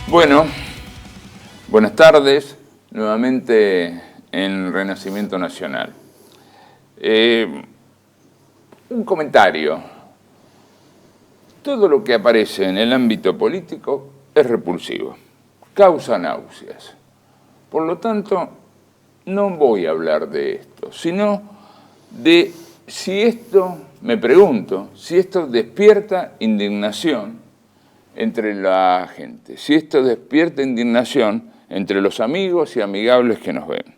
Bueno, buenas tardes, nuevamente en Renacimiento Nacional. Un comentario. Todo lo que aparece en el ámbito político es repulsivo, causa náuseas. Por lo tanto, no voy a hablar de esto, sino de si esto, me pregunto, si esto despierta indignación entre la gente, si esto despierta indignación entre los amigos y amigables que nos ven.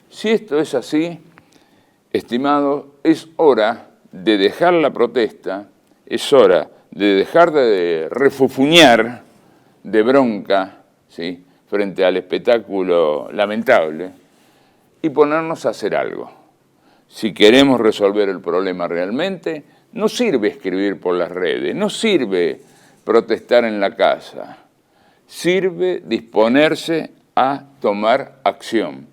Si esto es así, estimados, es hora de dejar la protesta, es hora de dejar de refufuñar de bronca, ¿sí?, frente al espectáculo lamentable y ponernos a hacer algo. Si queremos resolver el problema realmente, no sirve escribir por las redes, no sirve protestar en la casa, sirve disponerse a tomar acción.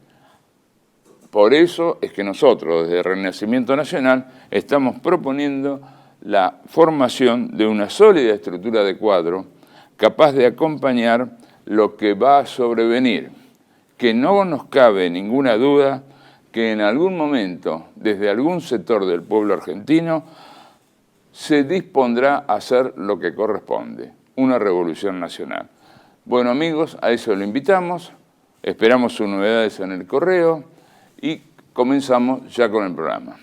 Por eso es que nosotros, desde Renacimiento Nacional, estamos proponiendo la formación de una sólida estructura de cuadro capaz de acompañar lo que va a sobrevenir, que no nos cabe ninguna duda que en algún momento, desde algún sector del pueblo argentino, se dispondrá a hacer lo que corresponde, una revolución nacional. Bueno, amigos, a eso lo invitamos, esperamos sus novedades en el correo y comenzamos ya con el programa.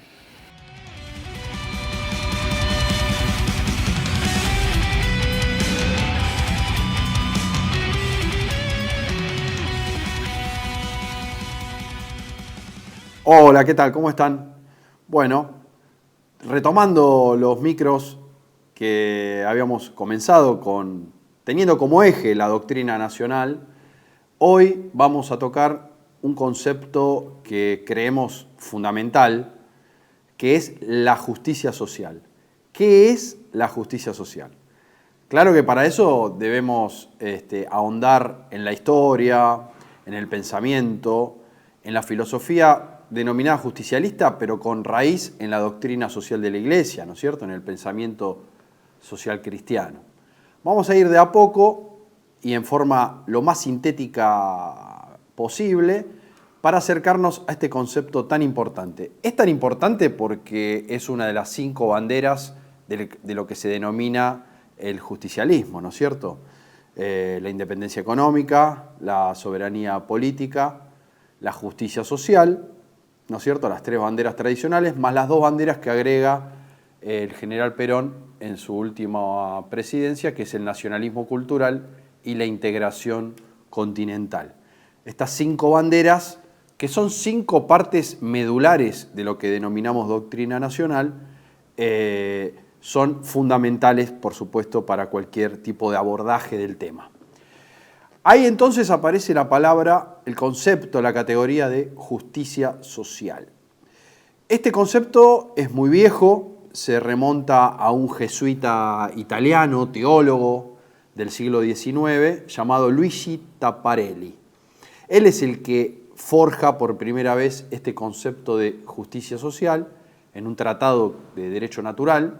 Hola, ¿qué tal? ¿Cómo están? Bueno, retomando los micros que habíamos comenzado teniendo como eje la doctrina nacional, hoy vamos a tocar un concepto que creemos fundamental, que es la justicia social. ¿Qué es la justicia social? Claro que para eso debemos ahondar en la historia, en el pensamiento, en la filosofía denominada justicialista, pero con raíz en la doctrina social de la Iglesia, ¿no es cierto?, en el pensamiento social cristiano. Vamos a ir de a poco y en forma lo más sintética posible para acercarnos a este concepto tan importante. Es tan importante porque es una de las 5 banderas de lo que se denomina el justicialismo, ¿no es cierto? La independencia económica, la soberanía política, la justicia social, ¿no es cierto?, las 3 banderas tradicionales, más las 2 banderas que agrega el general Perón en su última presidencia, que es el nacionalismo cultural y la integración continental. Estas 5 banderas, que son 5 partes medulares de lo que denominamos doctrina nacional, son fundamentales, por supuesto, para cualquier tipo de abordaje del tema. Ahí entonces aparece la palabra, el concepto, la categoría de justicia social. Este concepto es muy viejo, se remonta a un jesuita italiano, teólogo del siglo XIX, llamado Luigi Tapparelli. Él es el que forja por primera vez este concepto de justicia social en un tratado de derecho natural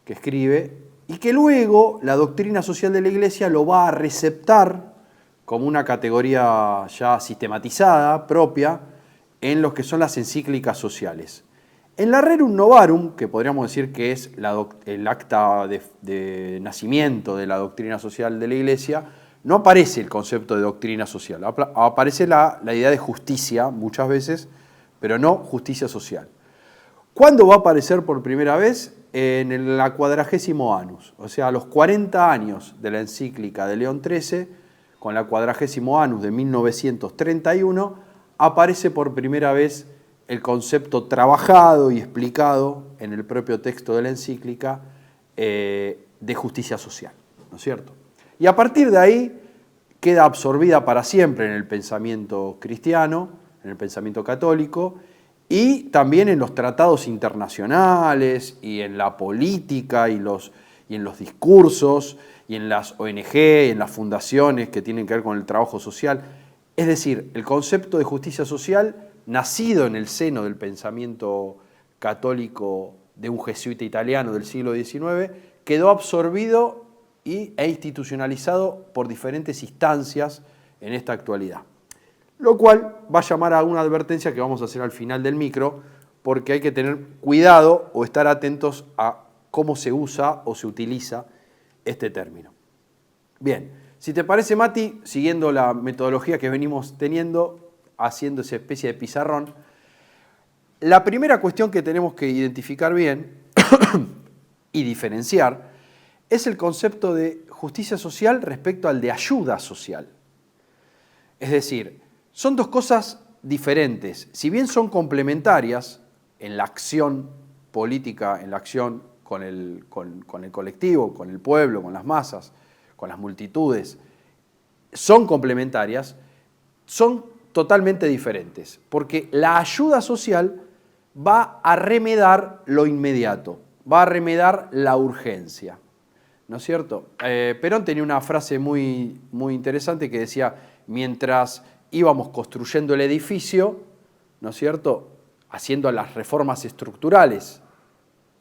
que escribe y que luego la doctrina social de la Iglesia lo va a receptar como una categoría ya sistematizada, propia, en lo que son las encíclicas sociales. En la Rerum Novarum, que podríamos decir que es el acta de nacimiento de la doctrina social de la Iglesia, no aparece el concepto de doctrina social. Aparece la idea de justicia muchas veces, pero no justicia social. ¿Cuándo va a aparecer por primera vez? En la 40º Annus, o sea, a los 40 años de la encíclica de León XIII, con la 40º Annus de 1931, aparece por primera vez el concepto trabajado y explicado en el propio texto de la encíclica de justicia social, ¿no es cierto? Y a partir de ahí queda absorbida para siempre en el pensamiento cristiano, en el pensamiento católico, y también en los tratados internacionales y en la política y en los discursos y en las ONG, y en las fundaciones que tienen que ver con el trabajo social. Es decir, el concepto de justicia social, nacido en el seno del pensamiento católico de un jesuita italiano del siglo XIX, quedó absorbido e institucionalizado por diferentes instancias en esta actualidad. Lo cual va a llamar a una advertencia que vamos a hacer al final del micro, porque hay que tener cuidado o estar atentos a cómo se usa o se utiliza este término. Bien, si te parece, Mati, siguiendo la metodología que venimos teniendo, haciendo esa especie de pizarrón, la primera cuestión que tenemos que identificar bien y diferenciar es el concepto de justicia social respecto al de ayuda social. Es decir, son dos cosas diferentes. Si bien son complementarias en la acción política, en la acción con el colectivo, con el pueblo, con las masas, con las multitudes, son complementarias, son totalmente diferentes. Porque la ayuda social va a remediar lo inmediato, va a remediar la urgencia. ¿No es cierto? Perón tenía una frase muy interesante que decía: mientras íbamos construyendo el edificio, ¿no es cierto?, haciendo las reformas estructurales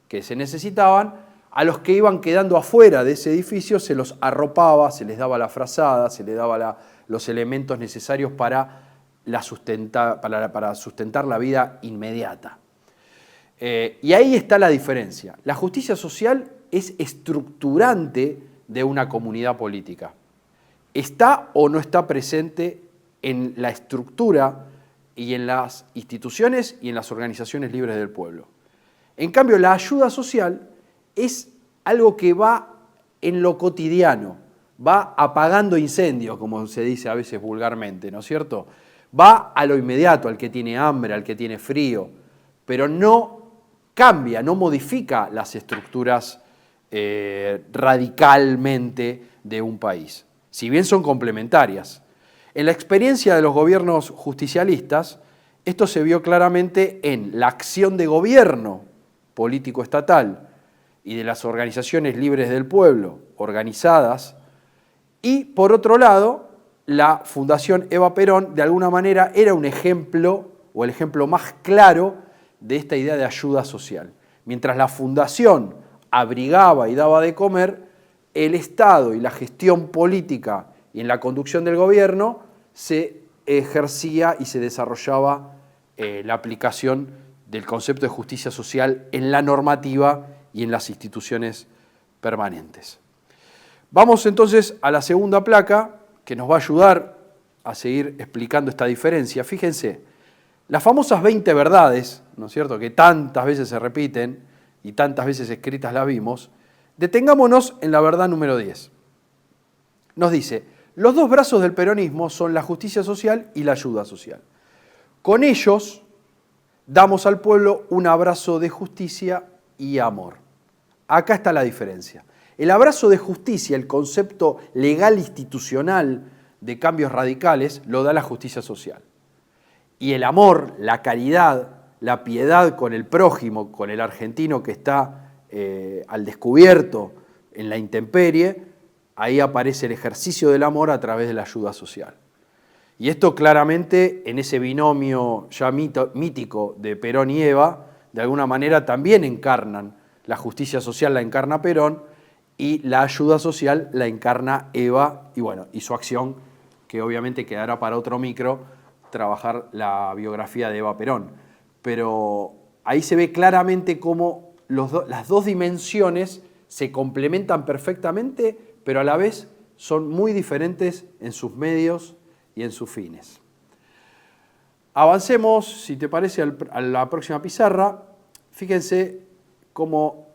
que se necesitaban, a los que iban quedando afuera de ese edificio se los arropaba, se les daba la frazada, se les daba los elementos necesarios para sustentar la vida inmediata. Y ahí está la diferencia. La justicia social es estructurante de una comunidad política. Está o no está presente en la estructura y en las instituciones y en las organizaciones libres del pueblo. En cambio, la ayuda social es algo que va en lo cotidiano, va apagando incendios, como se dice a veces vulgarmente, ¿no es cierto? Va a lo inmediato, al que tiene hambre, al que tiene frío, pero no cambia, no modifica las estructuras radicalmente de un país, si bien son complementarias. En la experiencia de los gobiernos justicialistas, esto se vio claramente en la acción de gobierno político estatal y de las organizaciones libres del pueblo organizadas, y por otro lado, la Fundación Eva Perón de alguna manera era un ejemplo o el ejemplo más claro de esta idea de ayuda social. Mientras la Fundación abrigaba y daba de comer, el Estado y la gestión política y en la conducción del gobierno se ejercía y se desarrollaba la aplicación del concepto de justicia social en la normativa y en las instituciones permanentes. Vamos entonces a la segunda placa, que nos va a ayudar a seguir explicando esta diferencia. Fíjense, las famosas 20 verdades, ¿no es cierto?, que tantas veces se repiten y tantas veces escritas las vimos, detengámonos en la verdad número 10. Nos dice: los dos brazos del peronismo son la justicia social y la ayuda social. Con ellos damos al pueblo un abrazo de justicia y amor. Acá está la diferencia. El abrazo de justicia, el concepto legal institucional de cambios radicales, lo da la justicia social. Y el amor, la caridad, la piedad con el prójimo, con el argentino que está al descubierto en la intemperie, ahí aparece el ejercicio del amor a través de la ayuda social. Y esto claramente en ese binomio ya mítico de Perón y Eva, de alguna manera también encarnan. La justicia social la encarna Perón y la ayuda social la encarna Eva, y su acción, que obviamente quedará para otro micro, trabajar la biografía de Eva Perón. Pero ahí se ve claramente cómo las dos dimensiones se complementan perfectamente, pero a la vez son muy diferentes en sus medios y en sus fines. Avancemos, si te parece, a la próxima pizarra. Fíjense cómo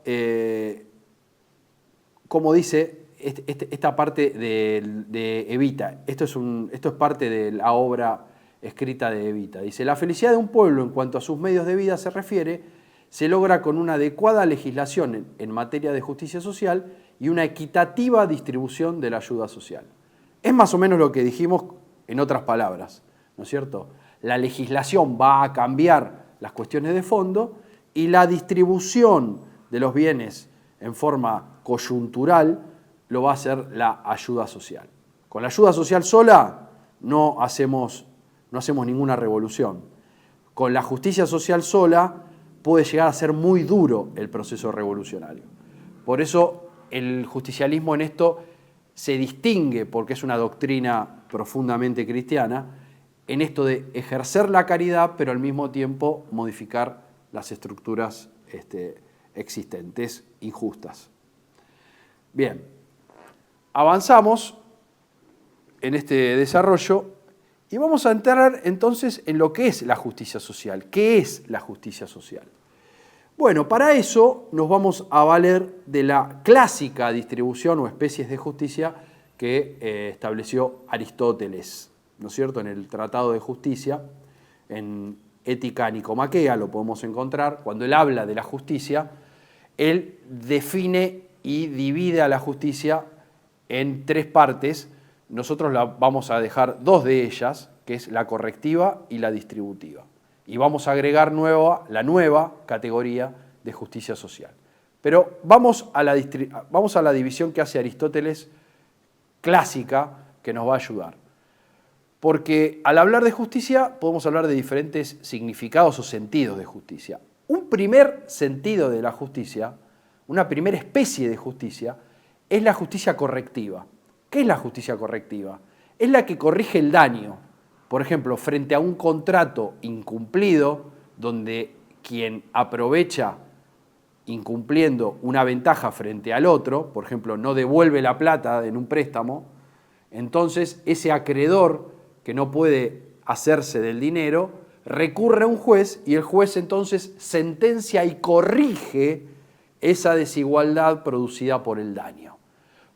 dice esta parte de Evita. Esto es parte de la obra escrita de Evita. Dice: la felicidad de un pueblo en cuanto a sus medios de vida se refiere, se logra con una adecuada legislación en materia de justicia social y una equitativa distribución de la ayuda social. Es más o menos lo que dijimos en otras palabras, ¿no es cierto? La legislación va a cambiar las cuestiones de fondo y la distribución de los bienes en forma coyuntural lo va a hacer la ayuda social. Con la ayuda social sola no hacemos ninguna revolución. Con la justicia social sola puede llegar a ser muy duro el proceso revolucionario. Por eso el justicialismo en esto se distingue, porque es una doctrina profundamente cristiana, en esto de ejercer la caridad, pero al mismo tiempo modificar las estructuras existentes, injustas. Bien, avanzamos en este desarrollo y vamos a entrar entonces en lo que es la justicia social. ¿Qué es la justicia social? Bueno, para eso nos vamos a valer de la clásica distribución o especies de justicia que estableció Aristóteles, ¿no es cierto? En el Tratado de Justicia, en Ética Nicomaquea lo podemos encontrar. Cuando él habla de la justicia, él define y divide a la justicia en tres partes. Nosotros vamos a dejar dos de ellas, que es la correctiva y la distributiva. Y vamos a agregar la nueva categoría de justicia social. Pero vamos a la división que hace Aristóteles clásica, que nos va a ayudar. Porque al hablar de justicia podemos hablar de diferentes significados o sentidos de justicia. Un primer sentido de la justicia, una primera especie de justicia, es la justicia correctiva. ¿Qué es la justicia correctiva? Es la que corrige el daño. Por ejemplo, frente a un contrato incumplido, donde quien aprovecha incumpliendo una ventaja frente al otro, por ejemplo, no devuelve la plata en un préstamo, entonces ese acreedor que no puede hacerse del dinero recurre a un juez y el juez entonces sentencia y corrige esa desigualdad producida por el daño.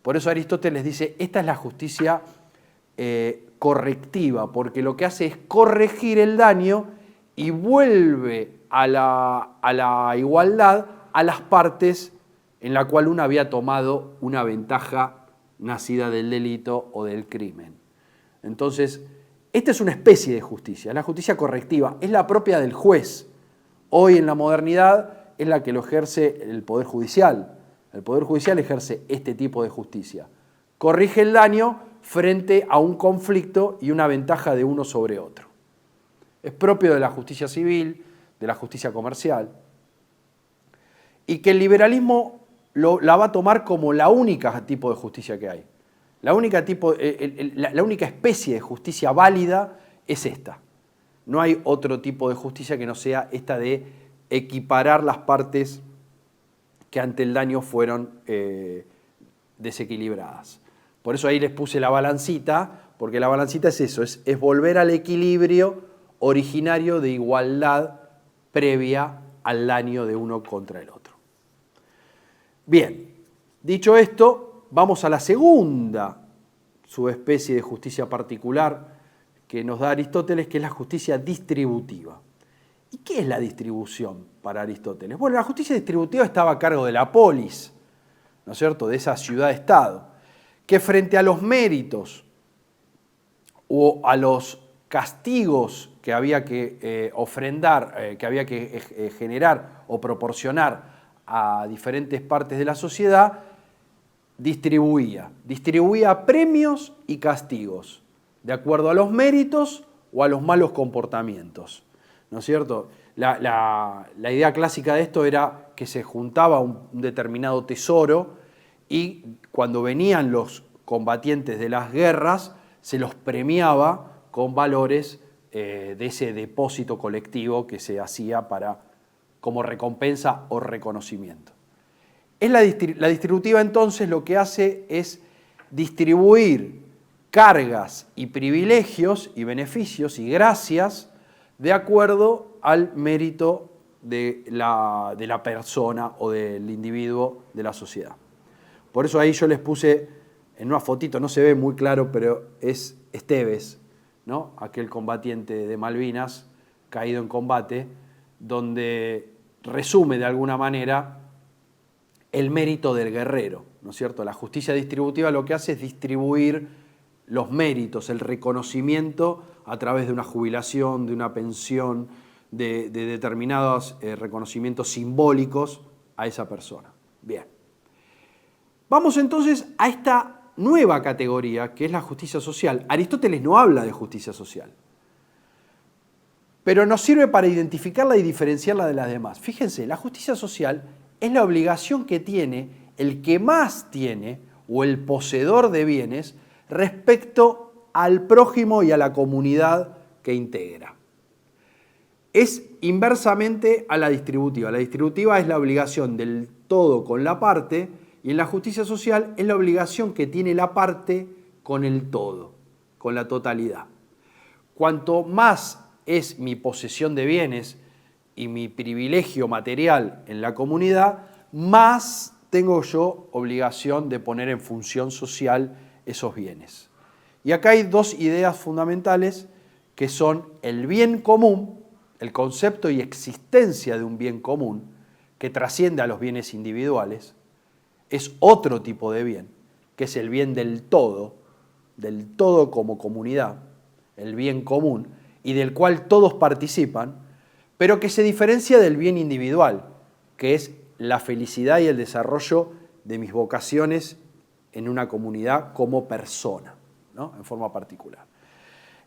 Por eso Aristóteles dice, esta es la justicia correctiva, porque lo que hace es corregir el daño y vuelve a la igualdad a las partes en la cual uno había tomado una ventaja nacida del delito o del crimen. Entonces, esta es una especie de justicia, la justicia correctiva, es la propia del juez. Hoy en la modernidad es la que lo ejerce el Poder Judicial. El Poder Judicial ejerce este tipo de justicia. Corrige el daño frente a un conflicto y una ventaja de uno sobre otro. Es propio de la justicia civil, de la justicia comercial, y que el liberalismo la va a tomar como la única tipo de justicia que hay. La única especie de justicia válida es esta. No hay otro tipo de justicia que no sea esta de equiparar las partes que ante el daño fueron desequilibradas. Por eso ahí les puse la balancita, porque la balancita es eso, es volver al equilibrio originario de igualdad previa al daño de uno contra el otro. Bien, dicho esto, vamos a la segunda subespecie de justicia particular que nos da Aristóteles, que es la justicia distributiva. ¿Y qué es la distribución para Aristóteles? Bueno, la justicia distributiva estaba a cargo de la polis, ¿no es cierto?, de esa ciudad-estado, que frente a los méritos o a los castigos que había que ofrendar, que había que generar o proporcionar a diferentes partes de la sociedad, distribuía premios y castigos, de acuerdo a los méritos o a los malos comportamientos, ¿no es cierto? La idea clásica de esto era que se juntaba un determinado tesoro y cuando venían los combatientes de las guerras se los premiaba con valores de ese depósito colectivo que se hacía como recompensa o reconocimiento. La distributiva entonces lo que hace es distribuir cargas y privilegios y beneficios y gracias de acuerdo al mérito de la persona o del individuo de la sociedad. Por eso ahí yo les puse en una fotito, no se ve muy claro, pero es Esteves, ¿no? Aquel combatiente de Malvinas caído en combate, donde resume de alguna manera el mérito del guerrero, ¿no es cierto? La justicia distributiva lo que hace es distribuir los méritos, el reconocimiento a través de una jubilación, de una pensión, de determinados reconocimientos simbólicos a esa persona. Bien. Vamos entonces a esta nueva categoría que es la justicia social. Aristóteles no habla de justicia social, pero nos sirve para identificarla y diferenciarla de las demás. Fíjense, la justicia social es la obligación que tiene el que más tiene o el poseedor de bienes respecto al prójimo y a la comunidad que integra. Es inversamente a la distributiva. La distributiva es la obligación del todo con la parte y en la justicia social es la obligación que tiene la parte con el todo, con la totalidad. Cuanto más es mi posesión de bienes y mi privilegio material en la comunidad, más tengo yo obligación de poner en función social esos bienes. Y acá hay dos ideas fundamentales que son el bien común, el concepto y existencia de un bien común que trasciende a los bienes individuales, es otro tipo de bien, que es el bien del todo como comunidad, el bien común, y del cual todos participan, pero que se diferencia del bien individual, que es la felicidad y el desarrollo de mis vocaciones en una comunidad como persona, ¿no? En forma particular.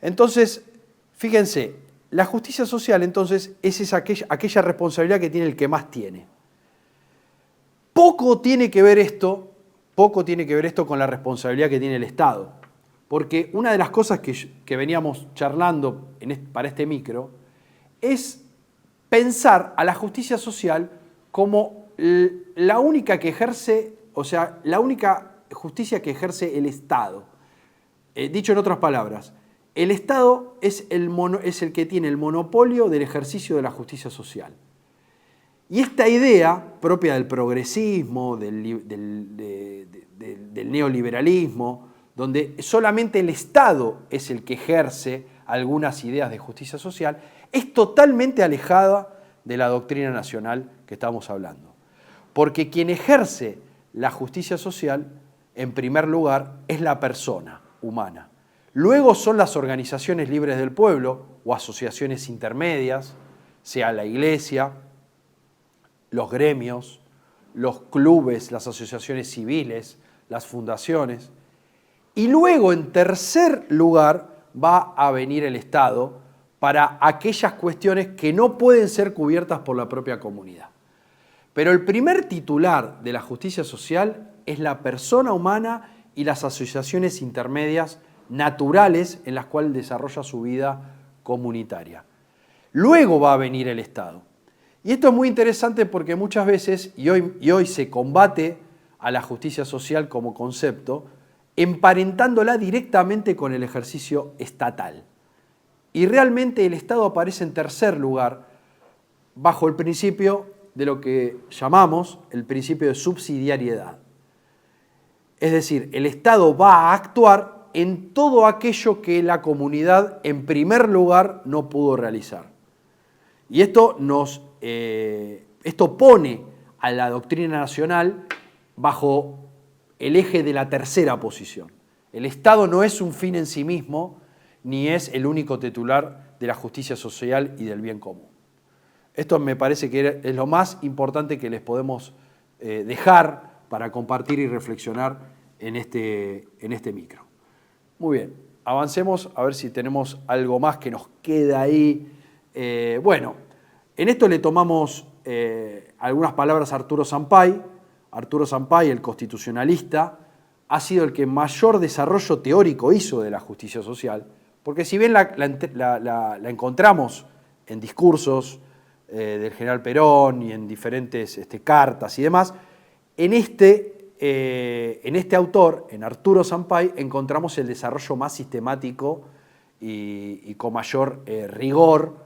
Entonces, fíjense, la justicia social entonces es aquella responsabilidad que tiene el que más tiene. Poco tiene que ver esto con la responsabilidad que tiene el Estado, porque una de las cosas que veníamos charlando para este micro es pensar a la justicia social como la única que ejerce, o sea, la única justicia que ejerce el Estado. Dicho en otras palabras, el Estado es el que tiene el monopolio del ejercicio de la justicia social. Y esta idea, propia del progresismo, del neoliberalismo, donde solamente el Estado es el que ejerce algunas ideas de justicia social, es totalmente alejada de la doctrina nacional que estamos hablando. Porque quien ejerce la justicia social, en primer lugar, es la persona humana. Luego son las organizaciones libres del pueblo o asociaciones intermedias, sea la iglesia, los gremios, los clubes, las asociaciones civiles, las fundaciones. Y luego, en tercer lugar, va a venir el Estado para aquellas cuestiones que no pueden ser cubiertas por la propia comunidad. Pero el primer titular de la justicia social es la persona humana y las asociaciones intermedias naturales en las cuales desarrolla su vida comunitaria. Luego va a venir el Estado. Y esto es muy interesante porque muchas veces, y hoy se combate a la justicia social como concepto, emparentándola directamente con el ejercicio estatal. Y realmente el Estado aparece en tercer lugar bajo el principio de lo que llamamos el principio de subsidiariedad. Es decir, el Estado va a actuar en todo aquello que la comunidad en primer lugar no pudo realizar. Y esto pone a la doctrina nacional bajo el eje de la tercera posición. El Estado no es un fin en sí mismo, ni es el único titular de la justicia social y del bien común. Esto me parece que es lo más importante que les podemos dejar para compartir y reflexionar en este micro. Muy bien, avancemos a ver si tenemos algo más que nos queda ahí. Bueno, en esto le tomamos algunas palabras a Arturo Sampay. Arturo Sampay, el constitucionalista, ha sido el que mayor desarrollo teórico hizo de la justicia social, porque si bien la encontramos en discursos del general Perón y en diferentes cartas y demás, en este autor, en Arturo Sampay, encontramos el desarrollo más sistemático y con mayor rigor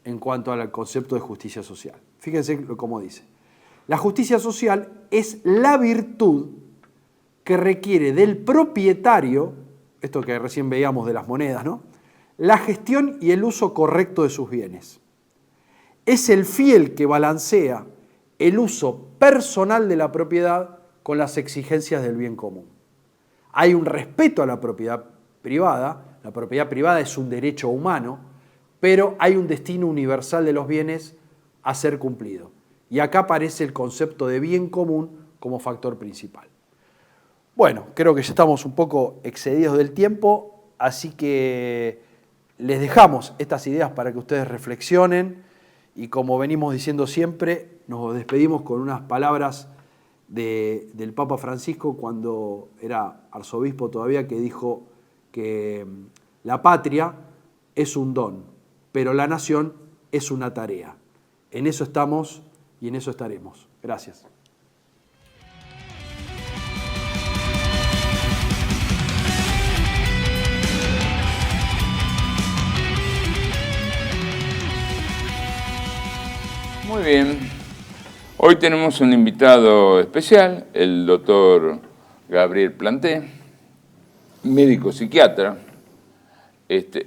en cuanto al concepto de justicia social. Fíjense cómo dice. La justicia social es la virtud que requiere del propietario, esto que recién veíamos de las monedas, ¿no?, la gestión y el uso correcto de sus bienes. Es el fiel que balancea el uso personal de la propiedad con las exigencias del bien común. Hay un respeto a la propiedad privada es un derecho humano, pero hay un destino universal de los bienes a ser cumplido. Y acá aparece el concepto de bien común como factor principal. Bueno, creo que ya estamos un poco excedidos del tiempo, así que les dejamos estas ideas para que ustedes reflexionen y como venimos diciendo siempre, nos despedimos con unas palabras del Papa Francisco cuando era arzobispo todavía, que dijo que la patria es un don, pero la nación es una tarea. En eso estamos y en eso estaremos. Gracias. Muy bien. Hoy tenemos un invitado especial, el doctor Gabriel Planté, médico psiquiatra,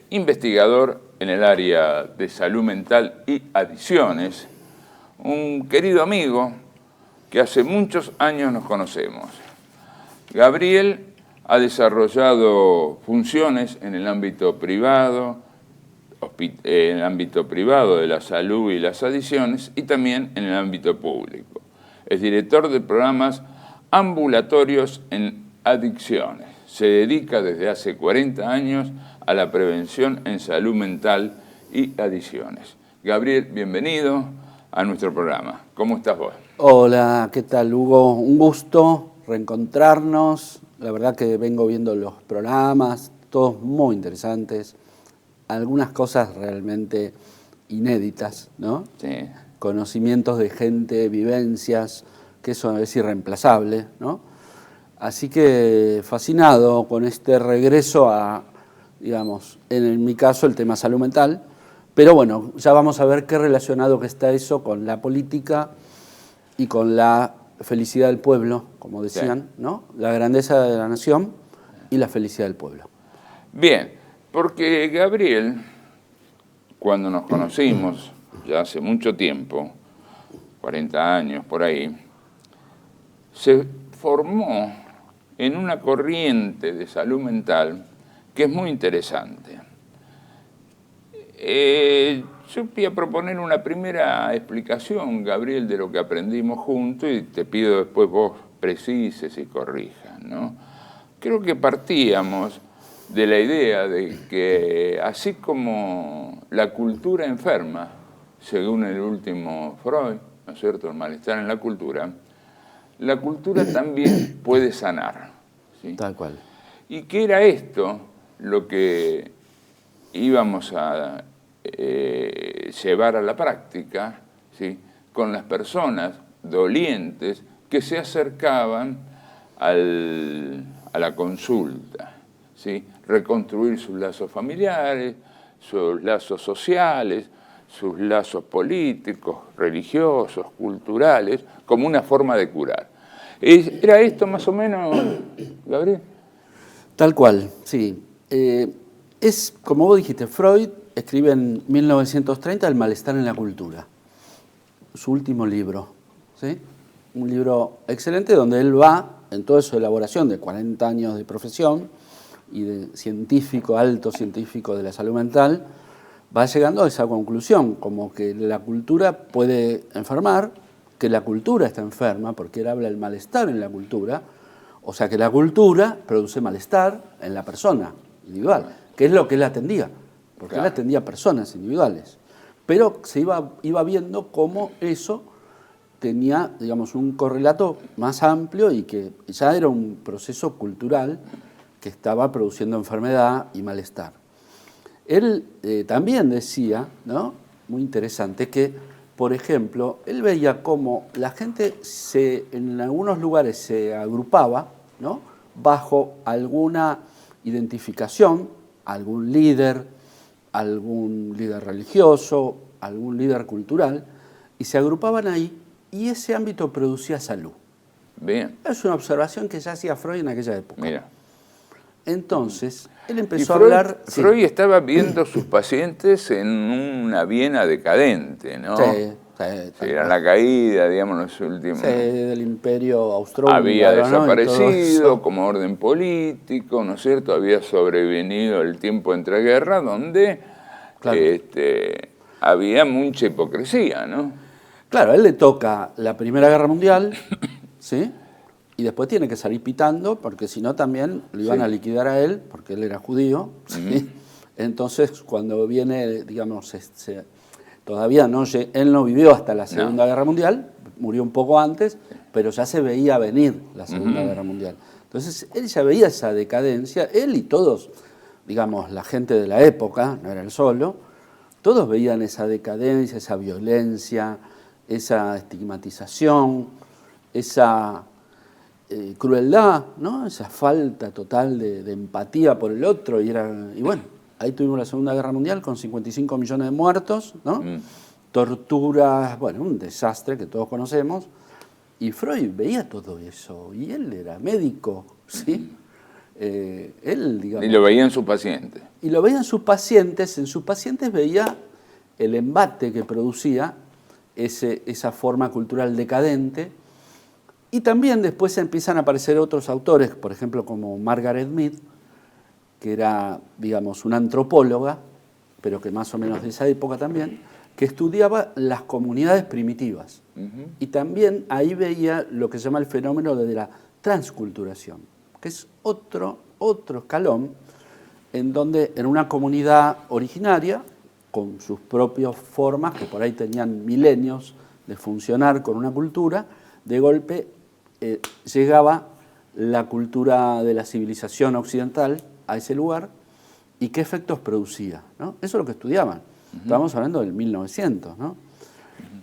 investigador en el área de salud mental y adicciones, un querido amigo que hace muchos años nos conocemos. Gabriel ha desarrollado funciones en el ámbito privado, en el ámbito privado de la salud y las adicciones y también en el ámbito público. Es director de programas ambulatorios en adicciones. Se dedica desde hace 40 años a la prevención en salud mental y adicciones. Gabriel, bienvenido a nuestro programa. ¿Cómo estás vos? Hola, ¿qué tal, Hugo? Un gusto reencontrarnos. La verdad que vengo viendo los programas, todos muy interesantes. Algunas cosas realmente inéditas, ¿no? Sí. Conocimientos de gente, vivencias, que eso es irreemplazable, ¿no? Así que fascinado con este regreso a, digamos, en mi caso el tema salud mental, pero bueno, ya vamos a ver qué relacionado que está eso con la política y con la felicidad del pueblo, como decían, sí, ¿no? La grandeza de la nación y la felicidad del pueblo. Bien. Porque Gabriel, cuando nos conocimos, ya hace mucho tiempo, 40 años por ahí, se formó en una corriente de salud mental que es muy interesante. Yo voy a proponer una primera explicación, Gabriel, de lo que aprendimos juntos y te pido después vos precises y corrijas, ¿no? Creo que partíamos de la idea de que así como la cultura enferma, según el último Freud, ¿no es cierto?, el malestar en la cultura también puede sanar, ¿sí? Tal cual. ¿Y qué era esto lo que íbamos a llevar a la práctica, ¿sí?, con las personas dolientes que se acercaban a la consulta? ¿Sí? Reconstruir sus lazos familiares, sus lazos sociales, sus lazos políticos, religiosos, culturales, como una forma de curar. ¿Era esto más o menos, Gabriel? Tal cual, sí. Es, como vos dijiste, Freud escribe en 1930 El malestar en la cultura, su último libro, ¿sí? Un libro excelente donde él va, en toda su elaboración de 40 años de profesión, y de científico, alto científico de la salud mental, va llegando a esa conclusión, como que la cultura puede enfermar, que la cultura está enferma, porque él habla del malestar en la cultura, o sea que la cultura produce malestar en la persona individual, que es lo que él atendía, porque claro, él atendía personas individuales. Pero se iba viendo cómo eso tenía, digamos, un correlato más amplio y que ya era un proceso cultural que estaba produciendo enfermedad y malestar. Él también decía, ¿no?, muy interesante, que, por ejemplo, él veía cómo la gente en algunos lugares se agrupaba, ¿no?, bajo alguna identificación, algún líder religioso, algún líder cultural, y se agrupaban ahí, y ese ámbito producía salud. Bien. Es una observación que ya hacía Freud en aquella época. Mira. Entonces, él empezó a hablar... Freud estaba viendo sus pacientes en una Viena decadente, ¿no? Sí, era la caída, digamos, los últimos... Sí, del imperio austrohúngaro, había desaparecido, ¿no?, como orden político, ¿no es cierto? Había sobrevenido el tiempo entre guerras, donde claro, había mucha hipocresía, ¿no? Claro, a él le toca la Primera Guerra Mundial, ¿sí?, y después tiene que salir pitando, porque si no también lo iban a liquidar a él, porque él era judío, ¿sí? Entonces, cuando viene, digamos, todavía no, él no vivió hasta la Segunda Guerra Mundial, murió un poco antes, pero ya se veía venir la Segunda Guerra Mundial. Entonces, él ya veía esa decadencia, él y todos, digamos, la gente de la época, no era él solo, todos veían esa decadencia, esa violencia, esa estigmatización, esa crueldad, ¿no? Esa falta total de empatía por el otro. Y bueno, ahí tuvimos la Segunda Guerra Mundial con 55 millones de muertos, ¿no? Torturas, bueno, un desastre que todos conocemos. Y Freud veía todo eso, y él era médico, ¿sí? Él, digamos, Y lo veía en sus pacientes. y lo veía en sus pacientes veía el embate que producía esa forma cultural decadente, y también después empiezan a aparecer otros autores, por ejemplo como Margaret Mead, que era, digamos, una antropóloga, pero que más o menos de esa época también, que estudiaba las comunidades primitivas. Y también ahí veía lo que se llama el fenómeno de la transculturación, que es otro escalón en donde en una comunidad originaria, con sus propias formas, que por ahí tenían milenios de funcionar con una cultura, de golpe llegaba la cultura de la civilización occidental a ese lugar y qué efectos producía, ¿no? Eso es lo que estudiaban. Estábamos hablando del 1900, ¿no?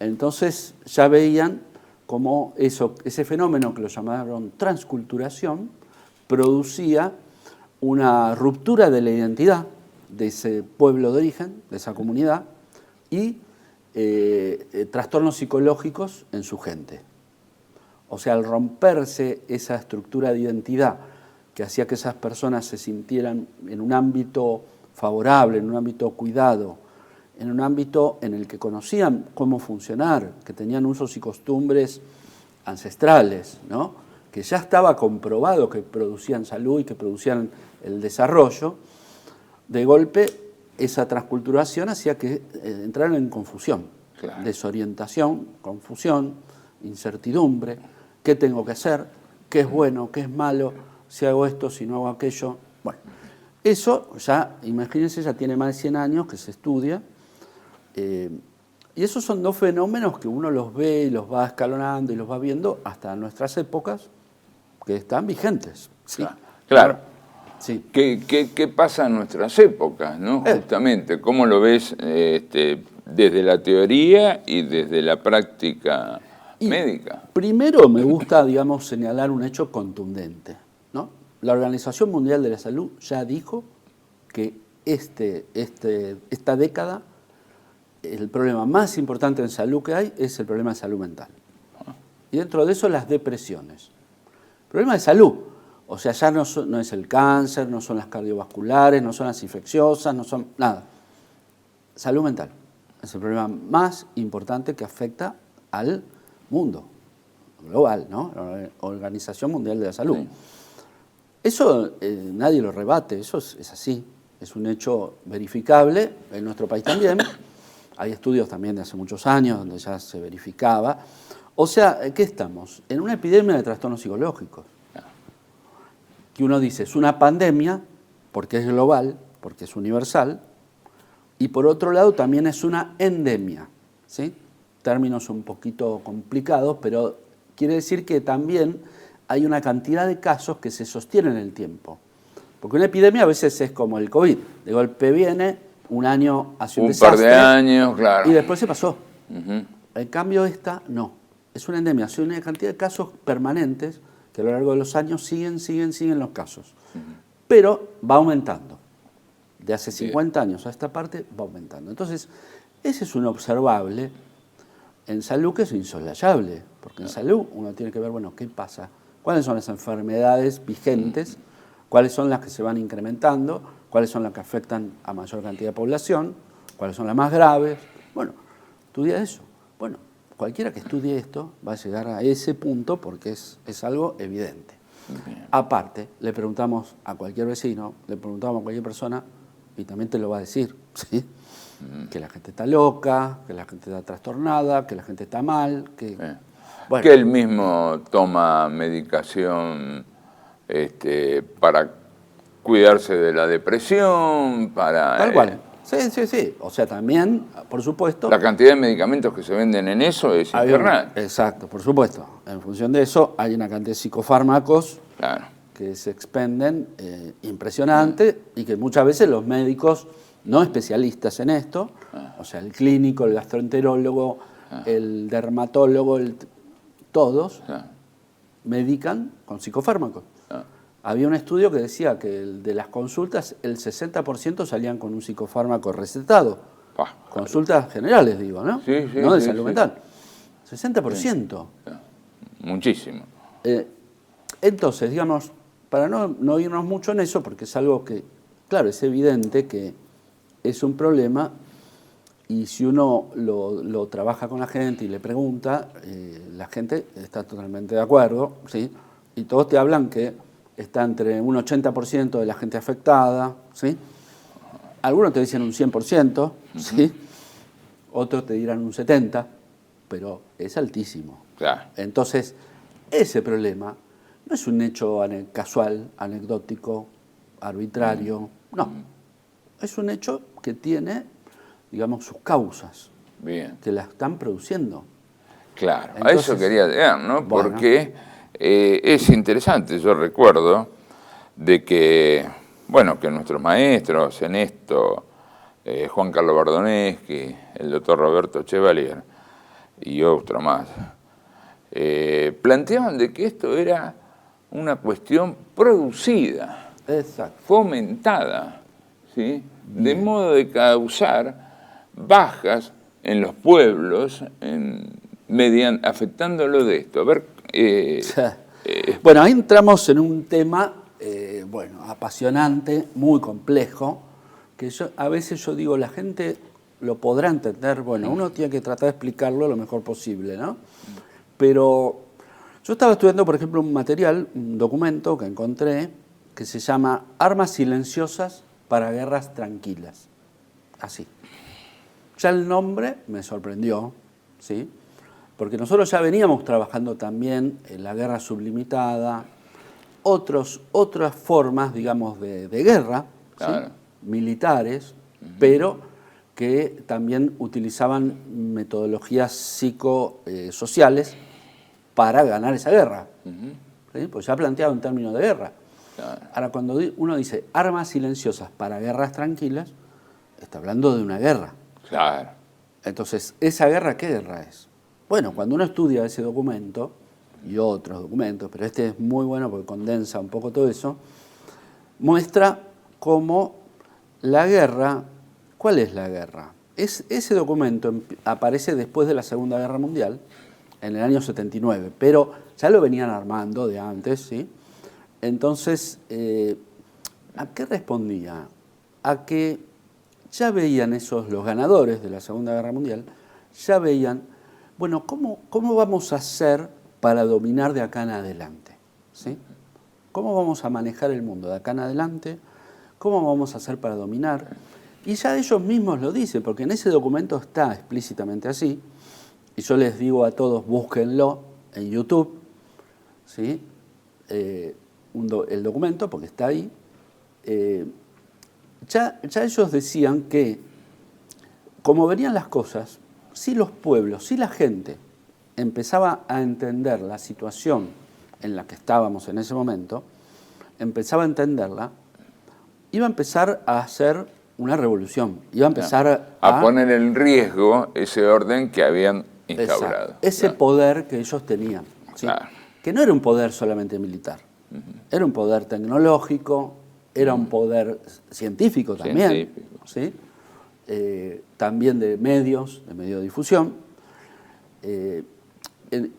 Entonces ya veían cómo ese fenómeno que lo llamaron transculturación producía una ruptura de la identidad de ese pueblo de origen, de esa comunidad, y trastornos psicológicos en su gente. O sea, al romperse esa estructura de identidad que hacía que esas personas se sintieran en un ámbito favorable, en un ámbito cuidado, en un ámbito en el que conocían cómo funcionar, que tenían usos y costumbres ancestrales, ¿no? Que ya estaba comprobado que producían salud y que producían el desarrollo, de golpe esa transculturación hacía que entraran en confusión, claro, desorientación, confusión, incertidumbre, qué tengo que hacer, qué es bueno, qué es malo, si hago esto, si no hago aquello. Bueno, eso ya, imagínense, ya tiene más de 100 años que se estudia, y esos son dos fenómenos que uno los ve y los va escalonando y los va viendo hasta nuestras épocas, que están vigentes. ¿Sí? Claro. Sí. ¿Qué pasa en nuestras épocas, ¿no? Justamente, ¿cómo lo ves desde la teoría y desde la práctica médica? Primero me gusta, digamos, señalar un hecho contundente, ¿no? La Organización Mundial de la Salud ya dijo que esta década el problema más importante en salud que hay es el problema de salud mental. Y dentro de eso las depresiones. Problema de salud. O sea, ya no es el cáncer, no son las cardiovasculares, no son las infecciosas, no son nada. Salud mental es el problema más importante que afecta al mundo global, ¿no? La Organización Mundial de la Salud. Sí. Eso nadie lo rebate, eso es así. Es un hecho verificable, en nuestro país también. Hay estudios también de hace muchos años donde ya se verificaba. O sea, ¿qué estamos? En una epidemia de trastornos psicológicos. Que uno dice, es una pandemia, porque es global, porque es universal, y por otro lado también es una endemia, ¿sí? Términos un poquito complicados, pero quiere decir que también hay una cantidad de casos que se sostienen en el tiempo. Porque una epidemia a veces es como el COVID, de golpe viene, un año hace un desastre, par de años, claro, y después se pasó. En cambio esta no, es una endemia, es una cantidad de casos permanentes que a lo largo de los años siguen los casos. Pero va aumentando. De hace 50 años a esta parte va aumentando. Entonces, ese es un observable en salud que es insoslayable. Porque en salud uno tiene que ver, bueno, ¿qué pasa? ¿Cuáles son las enfermedades vigentes? ¿Cuáles son las que se van incrementando? ¿Cuáles son las que afectan a mayor cantidad de población? ¿Cuáles son las más graves? Bueno, estudia eso. Bueno, cualquiera que estudie esto va a llegar a ese punto porque es algo evidente. Bien. Aparte, le preguntamos a cualquier vecino, le preguntamos a cualquier persona y también te lo va a decir, ¿sí? Que la gente está loca, que la gente está trastornada, que la gente está mal, que... Bueno. Que él mismo toma medicación para cuidarse de la depresión, para... Tal cual. Sí. O sea, también, por supuesto... La cantidad de medicamentos que se venden en eso es infernal. Exacto, por supuesto. En función de eso, hay una cantidad de psicofármacos Claro. que se expenden impresionante y que muchas veces los médicos no especialistas en esto, o sea, el clínico, el gastroenterólogo, el dermatólogo, todos medican con psicofármacos. Había un estudio que decía que de las consultas el 60% salían con un psicofármaco recetado. Consultas generales, digo, ¿no? Sí, no de salud mental. 60%. Muchísimo. Entonces, digamos, para no irnos mucho en eso, porque es algo que, claro, es evidente que es un problema y si uno lo trabaja con la gente y le pregunta, la gente está totalmente de acuerdo, ¿sí? Y todos te hablan que está entre un 80% de la gente afectada, ¿sí? Algunos te dicen un 100%, ¿sí? Otros te dirán un 70%, pero es altísimo. Claro. Entonces, ese problema no es un hecho casual, anecdótico, arbitrario, no. Es un hecho que tiene, digamos, sus causas, Bien. que la están produciendo. Claro, Entonces, a eso quería llegar, ¿no? bueno. Porque es interesante, yo recuerdo de que, bueno, que nuestros maestros en esto, Juan Carlos Bardoneschi, el doctor Roberto Chevalier y otro más, planteaban de que esto era una cuestión producida, Exacto. fomentada, ¿sí? De modo de causar bajas en los pueblos, afectándolo de esto. A ver, bueno, ahí entramos en un tema, apasionante, muy complejo, que a veces yo digo, la gente lo podrá entender, bueno, uno tiene que tratar de explicarlo lo mejor posible, ¿no? Pero yo estaba estudiando, por ejemplo, un documento que encontré, que se llama Armas silenciosas para guerras tranquilas. Así. Ya el nombre me sorprendió, ¿sí? Porque nosotros ya veníamos trabajando también en la guerra sublimitada, otras formas, digamos, de guerra, claro. ¿sí? Militares, pero que también utilizaban metodologías psicosociales para ganar esa guerra. ¿Sí? Pues ya planteado en términos de guerra. Claro. Ahora, cuando uno dice armas silenciosas para guerras tranquilas, está hablando de una guerra. Claro. Entonces, ¿esa guerra qué guerra es? Bueno, cuando uno estudia ese documento y otros documentos, pero este es muy bueno porque condensa un poco todo eso, muestra cómo la guerra, ¿cuál es la guerra? Ese documento aparece después de la Segunda Guerra Mundial, en el año 79, pero ya lo venían armando de antes, ¿sí? Entonces, ¿a qué respondía? A que ya veían los ganadores de la Segunda Guerra Mundial, ya veían, bueno, ¿cómo vamos a hacer para dominar de acá en adelante? ¿Sí? ¿Cómo vamos a manejar el mundo de acá en adelante? ¿Cómo vamos a hacer para dominar? Y ya ellos mismos lo dicen, porque en ese documento está explícitamente así, y yo les digo a todos, búsquenlo en YouTube, ¿sí? El documento, porque está ahí. Ya ellos decían que, como venían las cosas, si los pueblos, si la gente empezaba a entender la situación en la que estábamos en ese momento, empezaba a entenderla, iba a empezar a hacer una revolución, iba a empezar a poner en riesgo ese orden que habían instaurado. Exacto, ese poder que ellos tenían, ¿sí? Claro. Que no era un poder solamente militar, era un poder tecnológico, era un poder científico también, ¿sí? También de medios de difusión,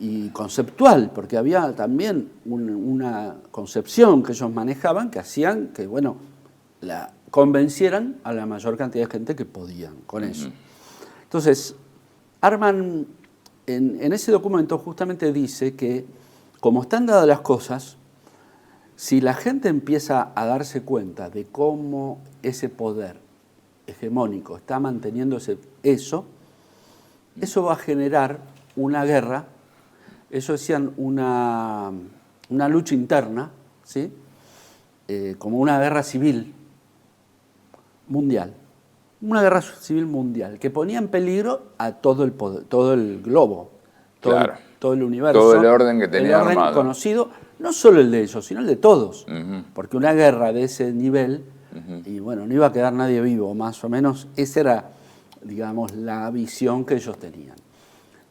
y conceptual, porque había también una concepción que ellos manejaban que hacían que, bueno, convencieran a la mayor cantidad de gente que podían con eso. Entonces, arman, en ese documento justamente dice que, como están dadas las cosas, si la gente empieza a darse cuenta de cómo ese poder hegemónico está manteniendo eso va a generar una guerra, eso decían una lucha interna, ¿sí? Como una guerra civil mundial. una guerra civil mundial que ponía en peligro a todo el poder, todo el globo, Claro. todo el universo. Todo el orden que tenía el orden armado. conocido, no solo el de ellos, sino el de todos. Ujú. Porque una guerra de ese nivel, y bueno, no iba a quedar nadie vivo, más o menos, esa era, digamos, la visión que ellos tenían.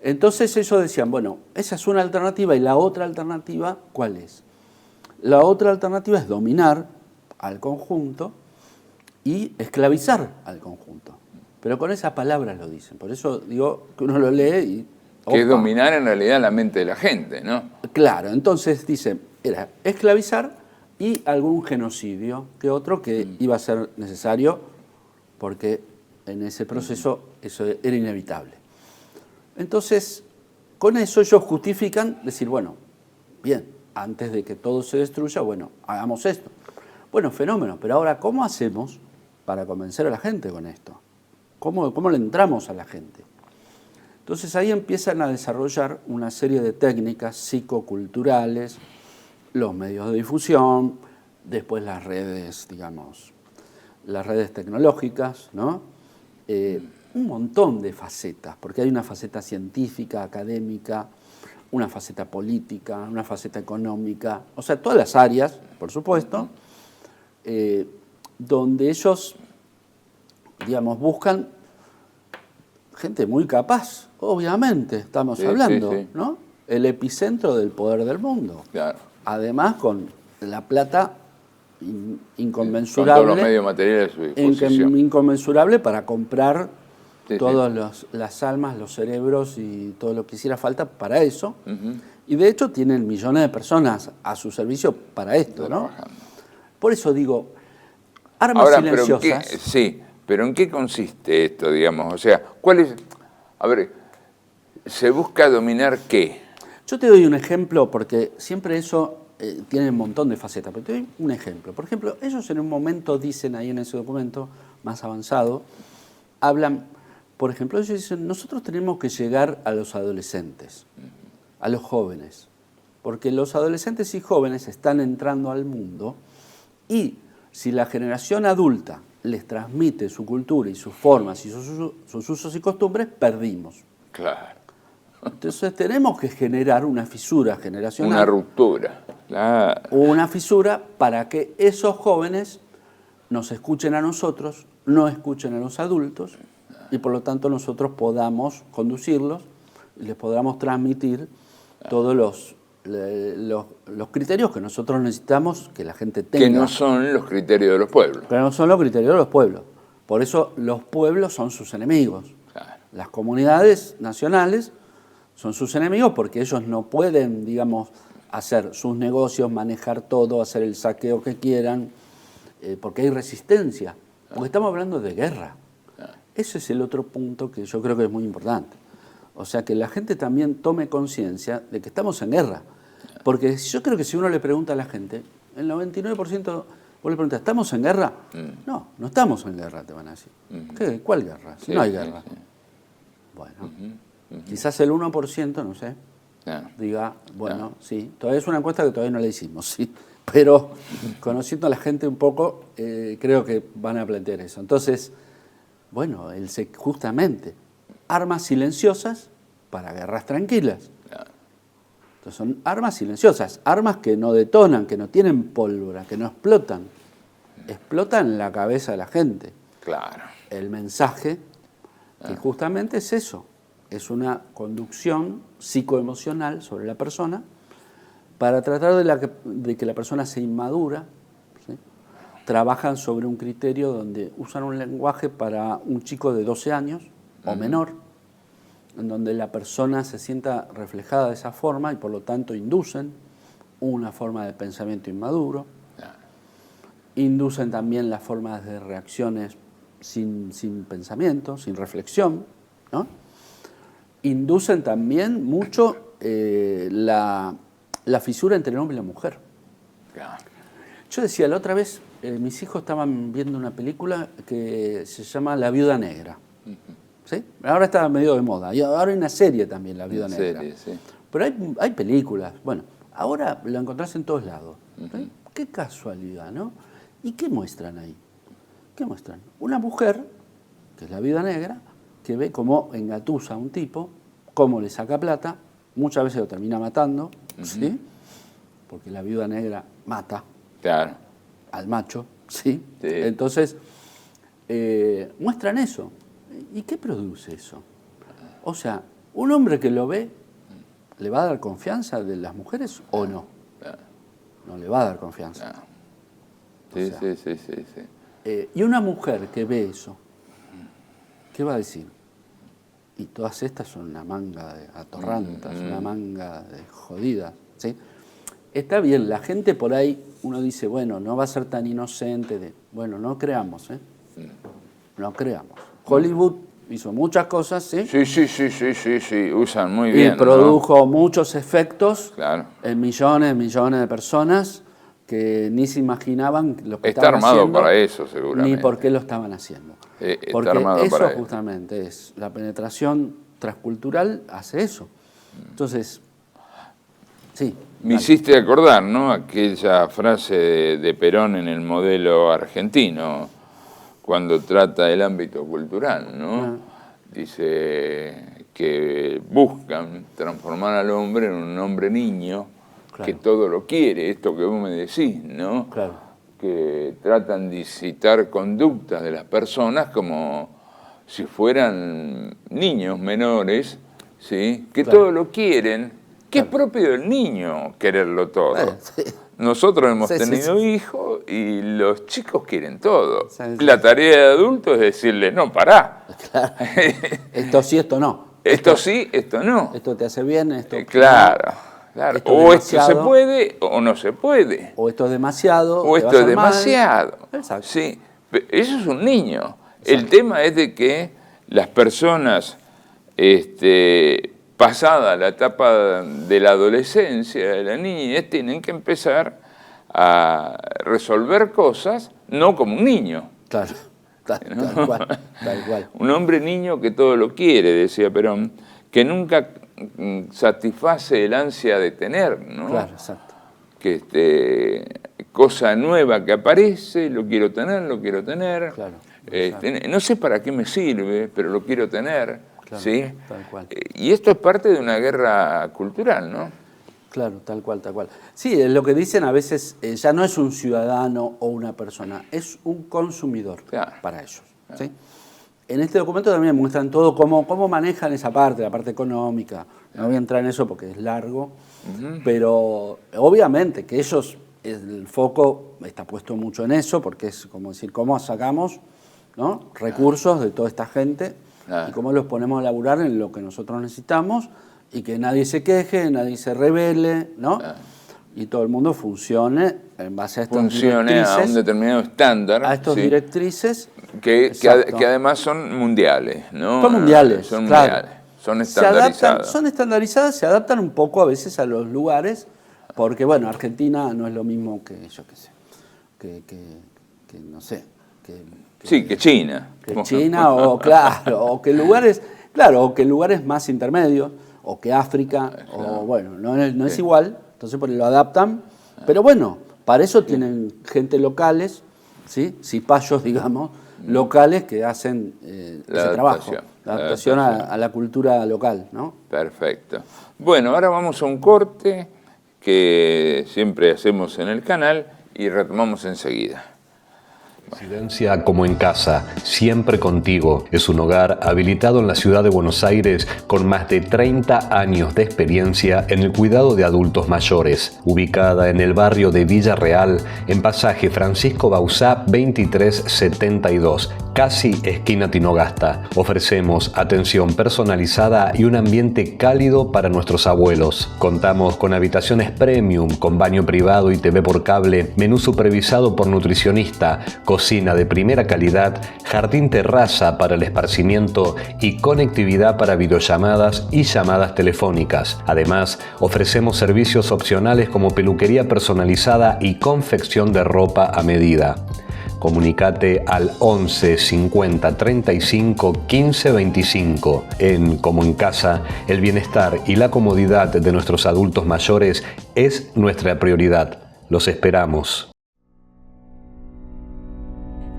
Entonces ellos decían, bueno, esa es una alternativa, y la otra alternativa, ¿cuál es? La otra alternativa es dominar al conjunto y esclavizar al conjunto. Pero con esas palabras lo dicen. Por eso digo que uno lo lee y... Que es opa. dominar en realidad la mente de la gente, ¿no? Claro, entonces dice, era esclavizar y algún genocidio que otro que iba a ser necesario porque en ese proceso eso era inevitable. Entonces, con eso ellos justifican decir, bueno, bien, antes de que todo se destruya, bueno, hagamos esto. Bueno, fenómeno, pero ahora, ¿cómo hacemos para convencer a la gente con esto? ¿Cómo le entramos a la gente? Entonces ahí empiezan a desarrollar una serie de técnicas psicoculturales, los medios de difusión, después las redes, digamos, las redes tecnológicas, ¿no? Un montón de facetas, porque hay una faceta científica, académica, una faceta política, una faceta económica, o sea, todas las áreas, por supuesto, donde ellos, digamos, buscan gente muy capaz, obviamente, estamos hablando, sí. ¿no? El epicentro del poder del mundo. Claro. Además, con la plata Con inconmensurable. todos los medios materiales a su disposición. Inconmensurable para comprar Sí, todas las almas, los cerebros y todo lo que hiciera falta para eso. Ujú. Y de hecho tienen millones de personas a su servicio para esto, ¿no? Trabajando. Por eso digo, armas Ahora, silenciosas. pero ¿en qué consiste esto, digamos? O sea, ¿cuál es? A ver, ¿se busca dominar qué? Yo te doy un ejemplo porque siempre eso tiene un montón de facetas, pero te doy un ejemplo. Por ejemplo, ellos en un momento dicen ahí en ese documento más avanzado, hablan, por ejemplo, ellos dicen, nosotros tenemos que llegar a los adolescentes, a los jóvenes, porque los adolescentes y jóvenes están entrando al mundo y si la generación adulta les transmite su cultura y sus formas y sus usos y costumbres, perdimos. Claro. Entonces tenemos que generar una fisura generacional. Una ruptura. Claro. Una fisura para que esos jóvenes nos escuchen a nosotros, no escuchen a los adultos y por lo tanto nosotros podamos conducirlos y les podamos transmitir todos los criterios que nosotros necesitamos que la gente tenga. Que no son los criterios de los pueblos. Que no son los criterios de los pueblos. Por eso los pueblos son sus enemigos. Claro. Las comunidades nacionales son sus enemigos porque ellos no pueden, digamos, hacer sus negocios, manejar todo, hacer el saqueo que quieran, porque hay resistencia. Porque estamos hablando de guerra. Ese es el otro punto que yo creo que es muy importante. O sea, que la gente también tome conciencia de que estamos en guerra. Porque yo creo que si uno le pregunta a la gente, el 99% vos le preguntas, ¿estamos en guerra? No, no estamos en guerra, te van a decir. ¿Qué? ¿Cuál guerra? Si no hay guerra. Sí. Bueno, quizás el 1%, no sé, Claro. diga, bueno, sí, todavía es una encuesta que todavía no la hicimos, sí, pero conociendo a la gente un poco, creo que van a plantear eso. Entonces, bueno, justamente, armas silenciosas para guerras tranquilas. Claro. Entonces son armas silenciosas, armas que no detonan, que no tienen pólvora, que no explotan. Explotan en la cabeza de la gente. Claro. El mensaje, que justamente es eso, es una conducción psicoemocional sobre la persona para tratar de que la persona se inmadura, ¿sí? Trabajan sobre un criterio donde usan un lenguaje para un chico de 12 años o menor, en donde la persona se sienta reflejada de esa forma y por lo tanto inducen una forma de pensamiento inmaduro, inducen también las formas de reacciones sin pensamiento, sin reflexión, ¿no? Inducen también mucho la fisura entre el hombre y la mujer. Claro. Yo decía, la otra vez, mis hijos estaban viendo una película que se llama La Viuda Negra. ¿Sí? Ahora está medio de moda. Y ahora hay una serie también, La Viuda Negra. Serie, sí. Pero hay películas. Bueno, ahora la encontrás en todos lados. ¿Sí? Qué casualidad, ¿no? ¿Y qué muestran ahí? ¿Qué muestran? Una mujer que es la viuda negra, que ve cómo engatusa a un tipo, cómo le saca plata, muchas veces lo termina matando, ¿sí? Porque la viuda negra mata al macho, ¿sí? Entonces, muestran eso. ¿Y qué produce eso? O sea, un hombre que lo ve, ¿le va a dar confianza de las mujeres o no? No le va a dar confianza. Sí. Y una mujer que ve eso, ¿qué va a decir? Y todas estas son una manga de atorrantas, una manga de jodidas, ¿sí? Está bien, la gente por ahí, uno dice, bueno, no va a ser tan inocente. Bueno, no creamos, no creamos. Hollywood hizo muchas cosas, ¿sí? Sí, usan muy bien. Y produjo muchos efectos claro, en millones de personas que ni se imaginaban lo que está estaban armado haciendo, para eso, seguramente. ni por qué lo estaban haciendo. Está Porque armado eso para justamente es, la penetración transcultural hace eso. Entonces, sí. Me hiciste acordar, ¿no? Aquella frase de Perón en el modelo argentino, cuando trata el ámbito cultural, ¿no? Dice que buscan transformar al hombre en un hombre niño, que todo lo quiere, esto que vos me decís, ¿no? Claro. Que tratan de incitar conductas de las personas como si fueran niños menores, ¿sí? Que todo lo quieren, que es propio del niño quererlo todo. Nosotros hemos tenido hijos y los chicos quieren todo. La tarea de adulto es decirle, no, pará. Claro. Esto sí, esto no. Esto sí, esto no. Esto te hace bien, esto claro. Claro. Esto o esto se puede o no se puede. O esto es demasiado. O esto es demasiado. Exacto. Sí, eso es un niño. Exacto. El tema es de que las personas, pasada la etapa de la adolescencia, de la niñez, tienen que empezar a resolver cosas, no como un niño. Claro, tal cual. Un hombre niño que todo lo quiere, decía Perón, que nunca satisface el ansia de tener, ¿no? Claro, exacto. Que cosa nueva que aparece, lo quiero tener. Claro, no sé para qué me sirve, pero lo quiero tener. Claro, ¿sí? Tal cual. Y esto es parte de una guerra cultural, ¿no? Claro, tal cual. Sí, lo que dicen a veces ya no es un ciudadano o una persona, es un consumidor para ellos. ¿Sí? En este documento también muestran todo cómo manejan esa parte, la parte económica. No voy a entrar en eso porque es largo, pero obviamente que ellos, el foco está puesto mucho en eso, porque es como decir, cómo sacamos, ¿no? recursos de toda esta gente y cómo los ponemos a laburar en lo que nosotros necesitamos y que nadie se queje, nadie se rebele, ¿no? Y todo el mundo funcione en base a estas directrices. A un determinado estándar. A estas directrices. Que además son mundiales, ¿no? Son mundiales, son claro. Mundiales, son estandarizadas. Son estandarizadas, se adaptan un poco a veces a los lugares, porque bueno, Argentina no es lo mismo que, yo qué sé, que no sé. Que China. Que China o que lugares más intermedios, o que África, o bueno, no es igual, entonces por ahí lo adaptan, pero bueno, para eso tienen gente locales, ¿sí? Cipayos, digamos, locales que hacen ese trabajo, la adaptación a la cultura local, ¿no? Perfecto. Bueno, ahora vamos a un corte que siempre hacemos en el canal y retomamos enseguida. Residencia como en casa, siempre contigo. Es un hogar habilitado en la ciudad de Buenos Aires con más de 30 años de experiencia en el cuidado de adultos mayores. Ubicada en el barrio de Villa Real, en pasaje Francisco Bauzá 2372, casi esquina Tinogasta. Ofrecemos atención personalizada y un ambiente cálido para nuestros abuelos. Contamos con habitaciones premium, con baño privado y TV por cable, menú supervisado por nutricionista, cocina de primera calidad, jardín terraza para el esparcimiento y conectividad para videollamadas y llamadas telefónicas. Además, ofrecemos servicios opcionales como peluquería personalizada y confección de ropa a medida. Comunicate al 11 50 35 15 25. En Como en Casa, el bienestar y la comodidad de nuestros adultos mayores es nuestra prioridad. Los esperamos.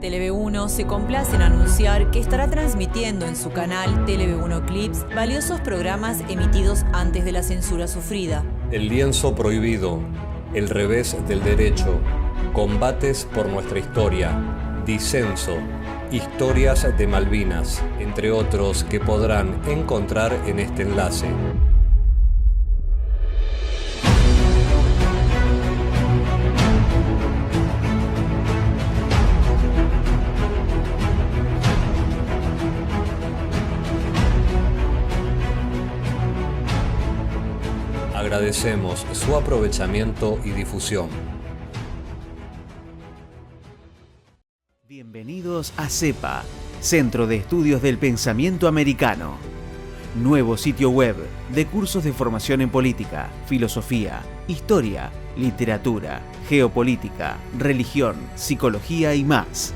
TLV1 se complace en anunciar que estará transmitiendo en su canal TLV1 Clips valiosos programas emitidos antes de la censura sufrida. El lienzo prohibido, El revés del derecho, Combates por nuestra historia, Disenso, Historias de Malvinas, entre otros que podrán encontrar en este enlace. Agradecemos su aprovechamiento y difusión. Bienvenidos a CEPA, Centro de Estudios del Pensamiento Americano. Nuevo sitio web de cursos de formación en política, filosofía, historia, literatura, geopolítica, religión, psicología y más.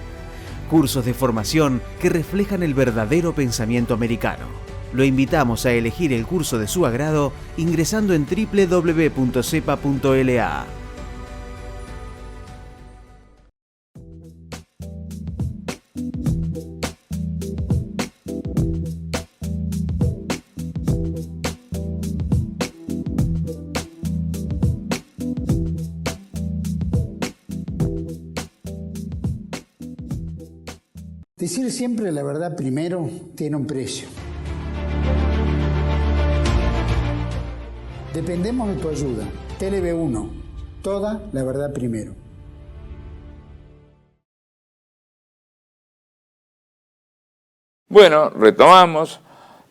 Cursos de formación que reflejan el verdadero pensamiento americano. Lo invitamos a elegir el curso de su agrado ingresando en www.cepa.la. Decir siempre la verdad primero tiene un precio. Dependemos de tu ayuda. TLV1, toda la verdad primero. Bueno, retomamos.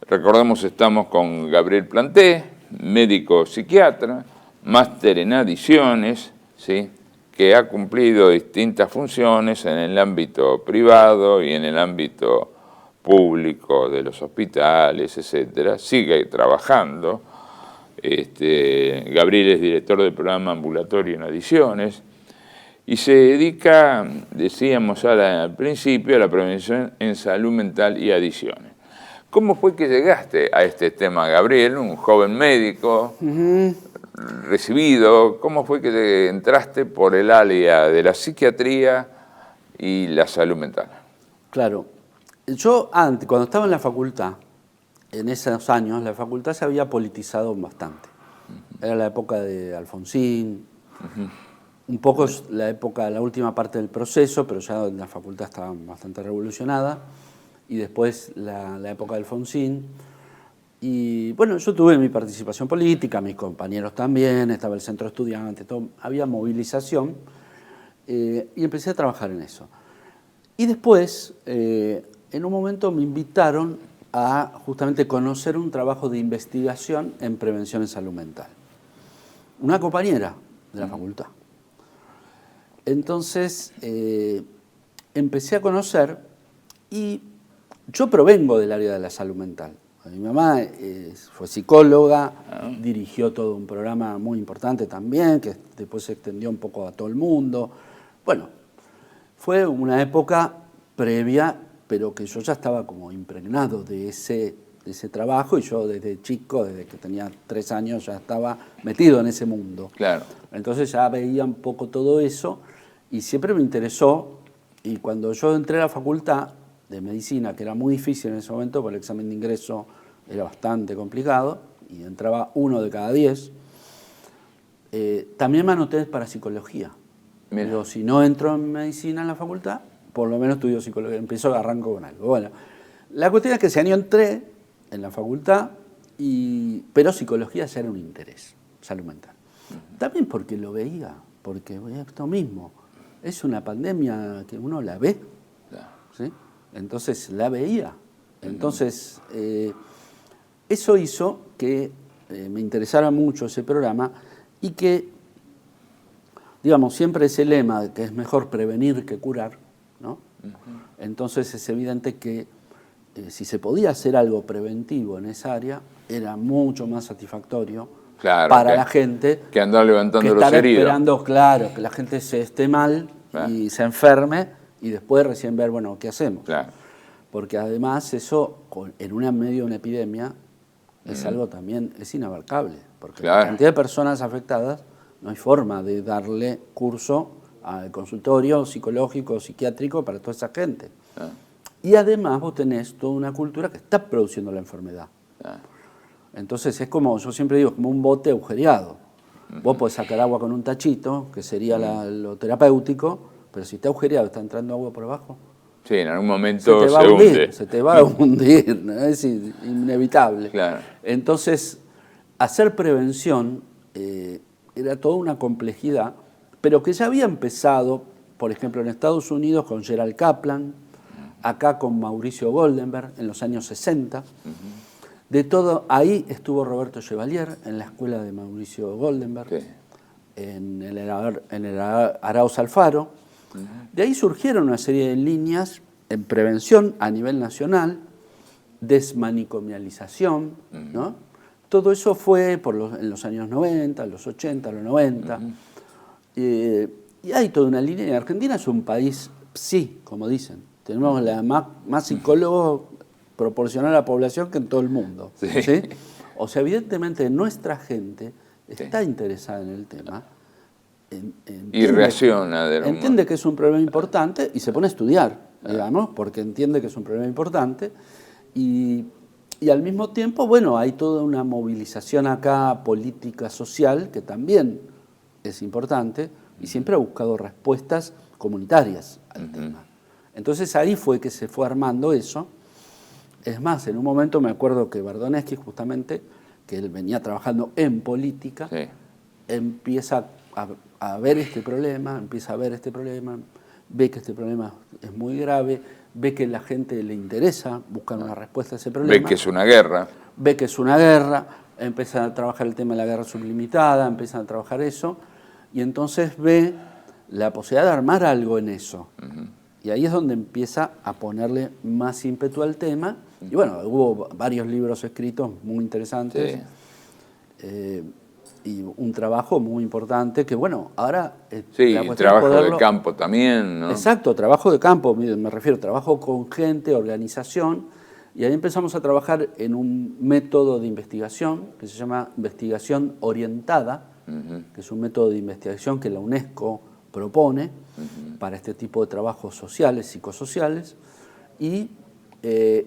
Recordemos, estamos con Gabriel Planté, médico psiquiatra, máster en adiciones, ¿sí?, que ha cumplido distintas funciones en el ámbito privado y en el ámbito público de los hospitales, etcétera. Sigue trabajando. Gabriel es director del programa ambulatorio en adiciones y se dedica, decíamos al principio, a la prevención en salud mental y adicciones. ¿Cómo fue que llegaste a este tema, Gabriel? Un joven médico recibido. ¿Cómo fue que entraste por el área de la psiquiatría y la salud mental? Claro. Yo antes, cuando estaba en la facultad, en esos años, la facultad se había politizado bastante. Era la época de Alfonsín, un poco la época, la última parte del proceso, pero ya la facultad estaba bastante revolucionada, y después la época de Alfonsín. Y bueno, yo tuve mi participación política, mis compañeros también, estaba el centro estudiante, todo, había movilización, y empecé a trabajar en eso. Y después, en un momento me invitaron a justamente conocer un trabajo de investigación en prevención en salud mental. Una compañera de la facultad. Entonces, empecé a conocer y yo provengo del área de la salud mental. Mi mamá fue psicóloga, dirigió todo un programa muy importante también, que después se extendió un poco a todo el mundo. Bueno, fue una época previa, pero que yo ya estaba como impregnado de ese trabajo, y yo desde chico, desde que tenía 3 años, ya estaba metido en ese mundo. Claro. Entonces ya veía un poco todo eso y siempre me interesó, y cuando yo entré a la facultad de medicina, que era muy difícil en ese momento, porque el examen de ingreso era bastante complicado, y entraba 1 de cada 10, también me anoté para psicología. Pero si no entro en medicina en la facultad, por lo menos estudio psicología, arranco con algo. Bueno, la cuestión es que ese año entré en la facultad, pero psicología ya era un interés, salud mental. También porque lo veía, porque esto mismo, es una pandemia que uno la ve, ¿sí? Entonces la veía. Entonces, eso hizo que me interesara mucho ese programa y que, digamos, siempre ese lema de que es mejor prevenir que curar, ¿no? Entonces es evidente que si se podía hacer algo preventivo en esa área, era mucho más satisfactorio para la gente que andar levantando los estar heridos. Esperando, claro, que la gente se esté mal y se enferme y después recién ver, bueno, ¿qué hacemos? Claro. Porque además eso, en medio de una epidemia, es algo también, es inabarcable, porque la cantidad de personas afectadas, no hay forma de darle curso al consultorio psicológico, psiquiátrico para toda esa gente. Y además vos tenés toda una cultura que está produciendo la enfermedad. Entonces es como, yo siempre digo, como un bote agujereado. Vos podés sacar agua con un tachito, que sería lo terapéutico, pero si está agujereado, está entrando agua por abajo, Sí, en algún momento se te va a se hundir, hunde. se te va a hundir, ¿no? Es inevitable. Claro. Entonces, hacer prevención era toda una complejidad, pero que ya había empezado, por ejemplo, en Estados Unidos con Gerald Kaplan, acá con Mauricio Goldenberg en los años 60. De todo, ahí estuvo Roberto Chevalier en la escuela de Mauricio Goldenberg, Sí. en el Arauz Alfaro. De ahí surgieron una serie de líneas en prevención a nivel nacional, desmanicomialización, ¿no? Todo eso fue en los años 90, los 80, los 90. Y hay toda una línea. Argentina es un país, sí, como dicen. Tenemos más psicólogos proporcional a la población que en todo el mundo. Sí. ¿Sí? O sea, evidentemente nuestra gente está interesada en el tema. Y reacciona de algún Entiende modo. que es un problema importante y se pone a estudiar, digamos, porque entiende que es un problema importante. Y al mismo tiempo, bueno, hay toda una movilización acá política, social, que también es importante y siempre ha buscado respuestas comunitarias al tema. Entonces ahí fue que se fue armando eso. Es más, en un momento me acuerdo que Bardonecki, justamente, que él venía trabajando en política, Sí. empieza a ver este problema, ve que este problema es muy grave, ve que la gente le interesa buscar una respuesta a ese problema. Ve que es una guerra. Ve que es una guerra, empiezan a trabajar el tema de la guerra sublimitada, empiezan a trabajar eso, y entonces ve la posibilidad de armar algo en eso. Y ahí es donde empieza a ponerle más ímpetu al tema. Y bueno, hubo varios libros escritos muy interesantes. Sí. Y un trabajo muy importante que, bueno, ahora... Sí, la cuestión es trabajo de poderlo... campo también, ¿no? Exacto, trabajo de campo, me refiero, trabajo con gente, organización, y ahí empezamos a trabajar en un método de investigación que se llama investigación orientada, que es un método de investigación que la UNESCO propone para este tipo de trabajos sociales, psicosociales, y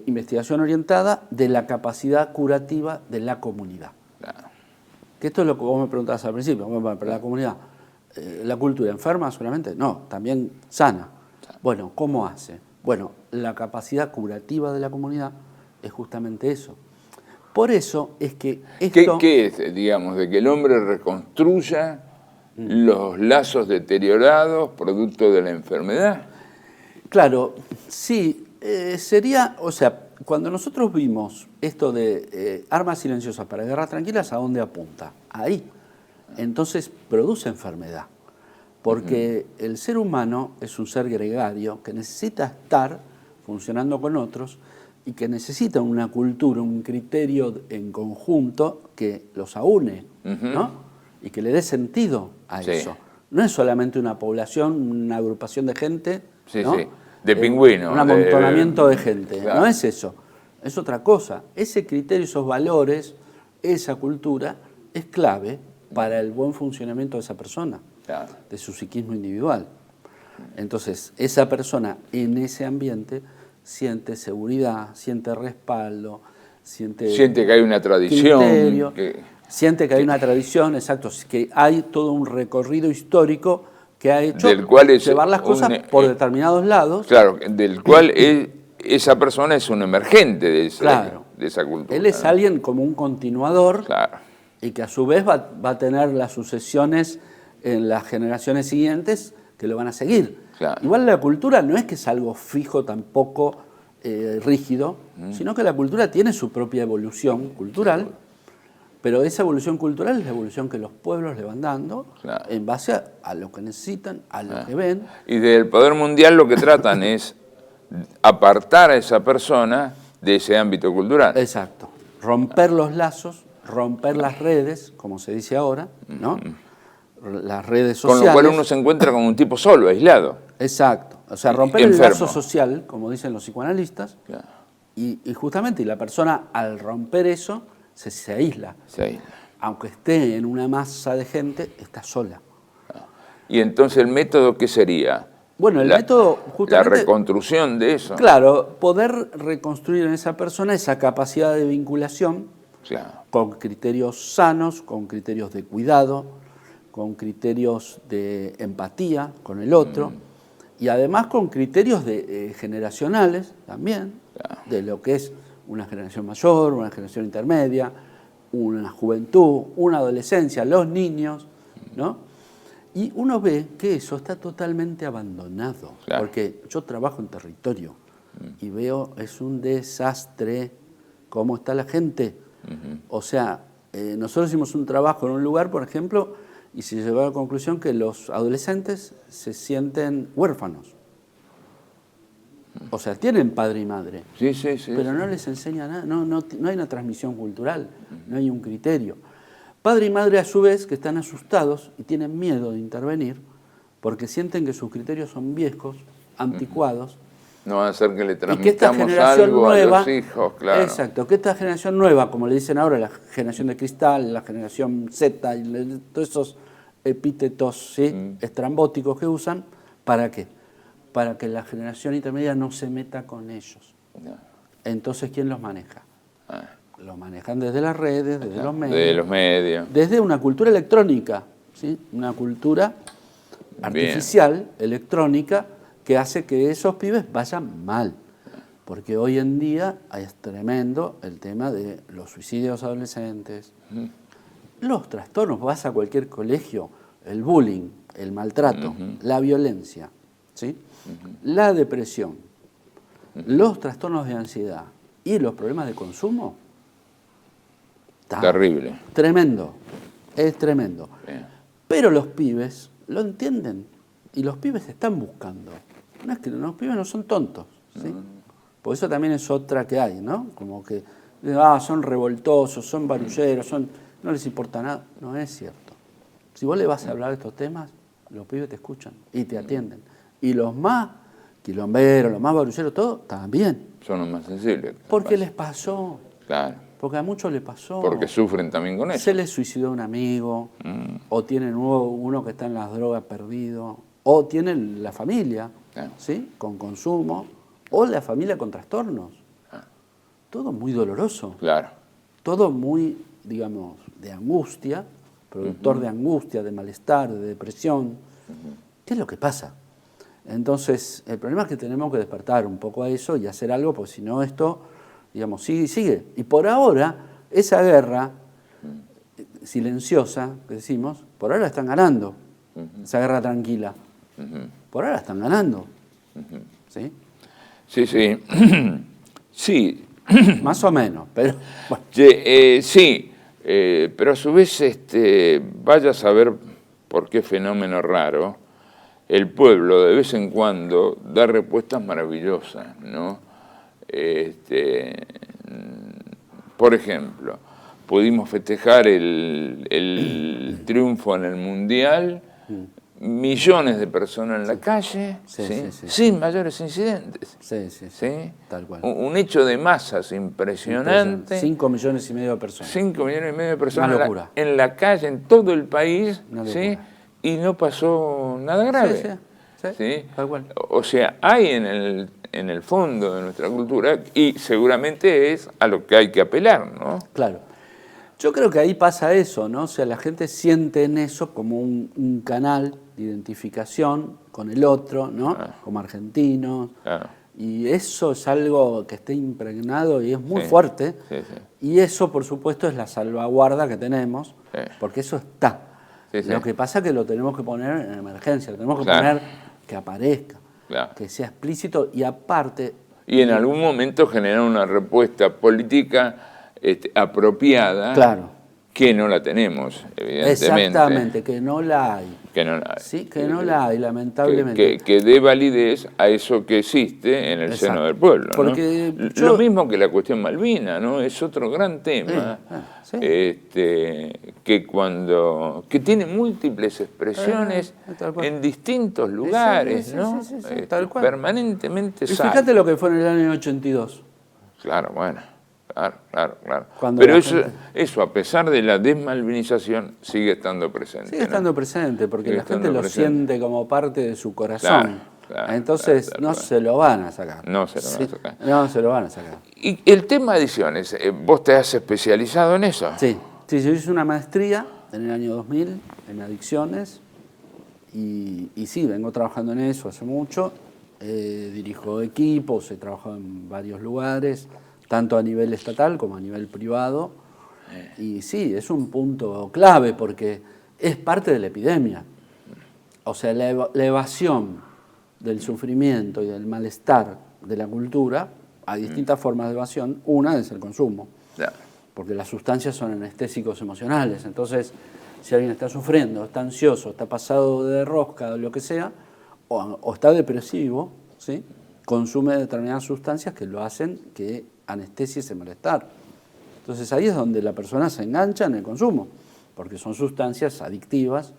investigación orientada de la capacidad curativa de la comunidad. Claro. Que esto es lo que vos me preguntabas al principio, para la comunidad. ¿La cultura enferma solamente? No, también sana. Bueno, ¿cómo hace? Bueno, la capacidad curativa de la comunidad es justamente eso. Por eso es que esto... ¿Qué es, digamos, de que el hombre reconstruya los lazos deteriorados producto de la enfermedad? Claro, sí, sería, o sea, cuando nosotros vimos esto de armas silenciosas para guerras tranquilas, ¿a dónde apunta? Ahí. Entonces produce enfermedad, porque el ser humano es un ser gregario que necesita estar funcionando con otros y que necesita una cultura, un criterio en conjunto que los aúne, ¿no? Y que le dé sentido a eso. No es solamente una población, una agrupación de gente, ¿no? De pingüinos. Un amontonamiento de gente, Claro. no es eso, es otra cosa. Ese criterio, esos valores, esa cultura es clave para el buen funcionamiento de esa persona, Claro. de su psiquismo individual. Entonces, esa persona en ese ambiente siente seguridad, siente respaldo, siente que hay una tradición. criterio, siente que hay una tradición, exacto, que hay todo un recorrido histórico que ha hecho Del cual es llevar las cosas por determinados lados. Claro, del cual esa persona es un emergente de esa cultura. Él es alguien como un continuador, Claro. y que a su vez va a tener las sucesiones en las generaciones siguientes que lo van a seguir. Claro. Igual la cultura no es que es algo fijo tampoco rígido, sino que la cultura tiene su propia evolución cultural, pero esa evolución cultural es la evolución que los pueblos le van dando en base a lo que necesitan, a lo que ven. Y del poder mundial lo que tratan es apartar a esa persona de ese ámbito cultural. Exacto. Romper los lazos, romper las redes, como se dice ahora, ¿no? Las redes sociales. Con lo cual uno se encuentra con un tipo solo, aislado. Exacto. O sea, romper enfermo. el lazo social, como dicen los psicoanalistas, Claro. y justamente y la persona al romper eso se aísla. Se aísla. Aunque esté en una masa de gente, está sola. Y entonces el método, ¿qué sería? Bueno, el método justamente... La reconstrucción de eso. Claro, poder reconstruir en esa persona esa capacidad de vinculación, Claro. con criterios sanos, con criterios de cuidado, con criterios de empatía con el otro, y además con criterios generacionales también, de lo que es una generación mayor, una generación intermedia, una juventud, una adolescencia, los niños, ¿no? Y uno ve que eso está totalmente abandonado, Claro. porque yo trabajo en territorio y veo, es un desastre cómo está la gente. O sea, nosotros hicimos un trabajo en un lugar, por ejemplo, y se llegó a la conclusión que los adolescentes se sienten huérfanos. O sea, tienen padre y madre, Sí, sí, sí. pero no les enseña nada, no hay una transmisión cultural, no hay un criterio. Padre y madre a su vez que están asustados y tienen miedo de intervenir porque sienten que sus criterios son viejos, anticuados, No va a ser que le y que esta transmitamos generación algo nueva, a los hijos, claro. exacto, que esta generación nueva, como le dicen ahora, la generación de cristal, la generación Z, y todos esos epítetos, ¿sí? Estrambóticos que usan, ¿para qué? Para que la generación intermedia no se meta con ellos. No. Entonces, ¿quién los maneja? Ah, Los manejan desde las redes, desde los medios. de los medios. Desde una cultura electrónica, ¿sí? Una cultura artificial, electrónica, que hace que esos pibes vayan mal. Porque hoy en día es tremendo el tema de los suicidios adolescentes, los trastornos. Vas a cualquier colegio, el bullying, el maltrato, la violencia, ¿sí? La depresión, los trastornos de ansiedad y los problemas de consumo. Terrible. Tremendo, es tremendo. Bien. Pero los pibes lo entienden y los pibes están buscando. No es que los pibes no son tontos, ¿sí? Por eso también es otra que hay, ¿no? Como que son revoltosos, son barulleros, no les importa nada. No es cierto. Si vos le vas a hablar de estos temas, los pibes te escuchan y te atienden. Y los más quilomberos, los más barulleros, todo, también. Son los más sensibles. Porque les pasó. Claro. Porque a muchos les pasó. Porque sufren también con eso. Se les suicidó un amigo, o tienen uno que está en las drogas perdido, o tienen la familia, Claro. ¿sí? Con consumo, o la familia con trastornos. Todo muy doloroso, Claro. todo muy, digamos, de angustia, productor de angustia, de malestar, de depresión. ¿Qué es lo que pasa? Entonces, el problema es que tenemos que despertar un poco a eso y hacer algo, porque si no esto, digamos, sigue y sigue. Y por ahora, esa guerra silenciosa, que decimos, por ahora están ganando. Esa guerra tranquila. Por ahora están ganando. ¿Sí? Sí, sí. Sí. Más o menos, pero bueno. Sí, pero a su vez, vaya a saber por qué fenómeno raro, el pueblo de vez en cuando da respuestas maravillosas, ¿no? Por ejemplo, pudimos festejar el triunfo en el Mundial, millones de personas en la calle, Sí. sin mayores incidentes. Sí, ¿Sí? tal cual. Un hecho de masas impresionante. 5,5 millones de personas. 5,5 millones de personas Una locura. en la calle, en todo el país, Una ¿sí? locura. Y no pasó nada grave. Sí, tal cual. O sea, hay en el fondo de nuestra cultura, y seguramente es a lo que hay que apelar, ¿no? Claro. Yo creo que ahí pasa eso, ¿no? O sea, la gente siente en eso como un canal de identificación con el otro, ¿no? Como argentinos. Claro. Y eso es algo que está impregnado y es muy Sí, fuerte. sí, sí. Y eso, por supuesto, es la salvaguarda que tenemos, Sí. porque eso está. Sí, sí. Lo que pasa es que lo tenemos que poner en emergencia, lo tenemos que Claro. poner que aparezca, Claro. que sea explícito y aparte... Y en algún momento generar una respuesta política apropiada, Claro. que no la tenemos, evidentemente. Exactamente, que no la hay. Que no la hay. Sí, que no la hay, lamentablemente. Que dé validez a eso que existe en el Exacto. seno del pueblo, ¿no? Porque Lo mismo que la cuestión Malvina, ¿no? Es otro gran tema, Sí. que tiene múltiples expresiones tal cual. en distintos lugares, sí, ¿no? sí, tal cual. Permanentemente Y sale. fíjate lo que fue en el año 82. Claro, bueno. Claro. Cuando Pero la eso, a pesar de la desmalvinización, sigue estando presente. Sigue estando presente, porque Sigue la gente estando lo presente. siente como parte de su corazón. Entonces claro. no se lo van a sacar. No se lo van a sacar. No se lo van a sacar. Y el tema de adicciones, ¿vos te has especializado en eso? Sí, yo hice una maestría en el año 2000 en adicciones y sí, vengo trabajando en eso hace mucho. Dirijo equipos, he trabajado en varios lugares, tanto a nivel estatal como a nivel privado. Y sí, es un punto clave porque es parte de la epidemia. O sea, la evasión del sufrimiento y del malestar de la cultura, hay distintas formas de evasión. Una es el consumo, porque las sustancias son anestésicos emocionales. Entonces, si alguien está sufriendo, está ansioso, está pasado de rosca o lo que sea, o está depresivo, ¿sí?, consume determinadas sustancias que lo hacen que anestesie ese malestar. Entonces ahí es donde la persona se engancha en el consumo, porque son sustancias adictivas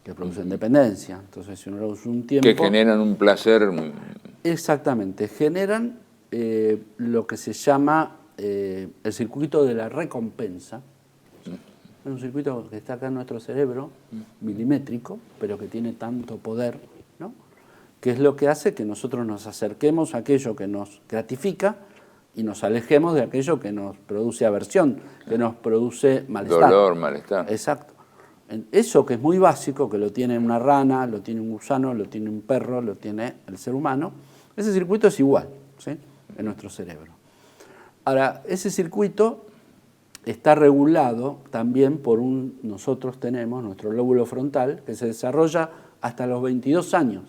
que producen dependencia. Entonces si uno lo usa un tiempo... Que generan un placer... Exactamente, generan lo que se llama el circuito de la recompensa. Es un circuito que está acá en nuestro cerebro, milimétrico, pero que tiene tanto poder, ¿no?, que es lo que hace que nosotros nos acerquemos a aquello que nos gratifica y nos alejemos de aquello que nos produce aversión, que nos produce malestar. Dolor, malestar. Exacto. Eso que es muy básico, que lo tiene una rana, lo tiene un gusano, lo tiene un perro, lo tiene el ser humano, ese circuito es igual, ¿sí?, en nuestro cerebro. Ahora, ese circuito está regulado también por nosotros tenemos nuestro lóbulo frontal, que se desarrolla hasta los 22 años.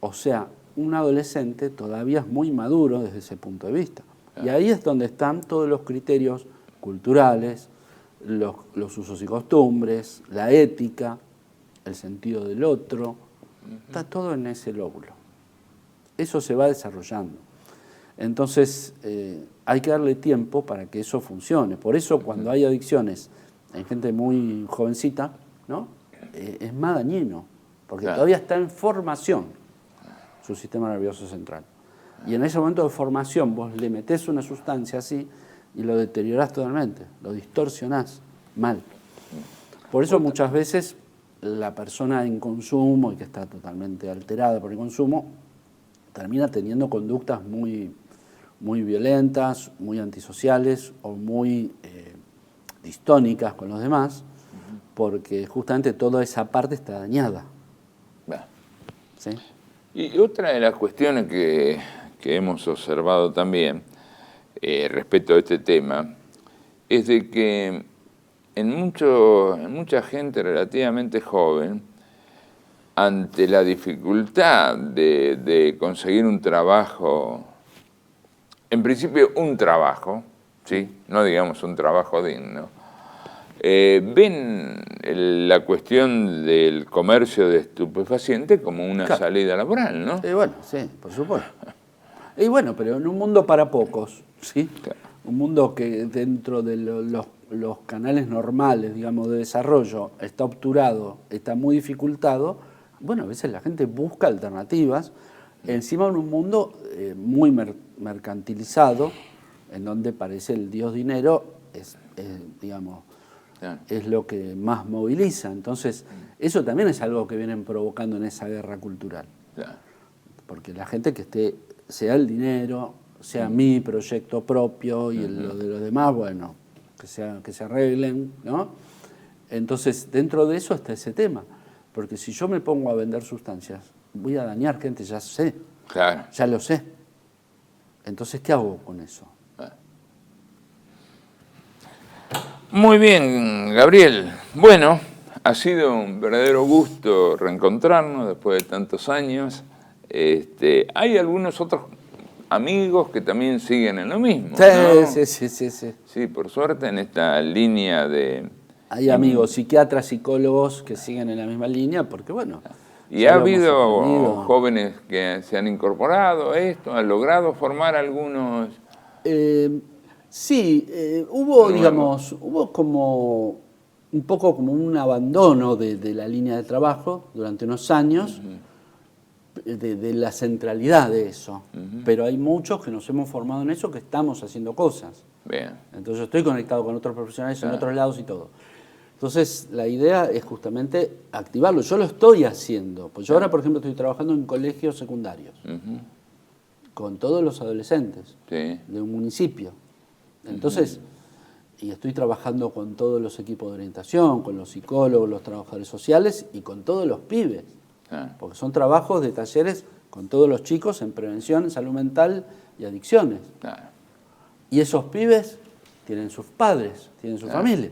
O sea, un adolescente todavía es muy maduro desde ese punto de vista. Y ahí es donde están todos los criterios culturales, los usos y costumbres, la ética, el sentido del otro. Está todo en ese lóbulo. Eso se va desarrollando. Entonces, hay que darle tiempo para que eso funcione. Por eso, cuando hay adicciones en gente muy jovencita, ¿no?, es más dañino, porque todavía está en formación su sistema nervioso central. Y en ese momento de formación vos le metés una sustancia así y lo deteriorás totalmente, lo distorsionás mal. Por eso muchas veces la persona en consumo y que está totalmente alterada por el consumo termina teniendo conductas muy violentas, muy antisociales o muy distónicas con los demás, porque justamente toda esa parte está dañada. ¿Sí? Y otra de las cuestiones que hemos observado también respecto a este tema es de que en mucha gente relativamente joven, ante la dificultad de conseguir un trabajo, en principio un trabajo, ¿sí?, no digamos un trabajo digno, ven la cuestión del comercio de estupefacientes como una salida laboral, ¿no? Bueno, sí, por supuesto. Y bueno, pero en un mundo para pocos, ¿sí? Claro. Un mundo que dentro de los canales normales, digamos, de desarrollo está obturado, está muy dificultado. Bueno, a veces la gente busca alternativas, encima en un mundo muy mercantilizado, en donde parece el Dios dinero, digamos, es lo que más moviliza. Entonces, eso también es algo que vienen provocando en esa guerra cultural. Porque la gente que sea el dinero, sea mi proyecto propio y lo de los demás, bueno, que se arreglen, ¿no? Entonces, dentro de eso está ese tema. Porque si yo me pongo a vender sustancias, voy a dañar gente, ya sé. Claro. Ya lo sé. Entonces, ¿qué hago con eso? Muy bien, Gabriel. Bueno, ha sido un verdadero gusto reencontrarnos después de tantos años. Hay algunos otros amigos que también siguen en lo mismo, ¿no? Sí. Sí, por suerte en esta línea de... Hay amigos, psiquiatras, psicólogos que siguen en la misma línea porque, bueno... Y ha habido jóvenes que se han incorporado a esto, han logrado formar algunos... Sí, hubo como un poco como un abandono de la línea de trabajo durante unos años, de la centralidad de eso. Pero hay muchos que nos hemos formado en eso, que estamos haciendo cosas. Bien. Entonces yo estoy conectado con otros profesionales en otros lados y todo. Entonces la idea es justamente activarlo. Yo lo estoy haciendo. Pues yo ahora, por ejemplo, estoy trabajando en colegios secundarios con todos los adolescentes de un municipio. Entonces, y estoy trabajando con todos los equipos de orientación, con los psicólogos, los trabajadores sociales y con todos los pibes. Porque son trabajos de talleres con todos los chicos en prevención, en salud mental y adicciones. Y esos pibes tienen sus padres, tienen su familia.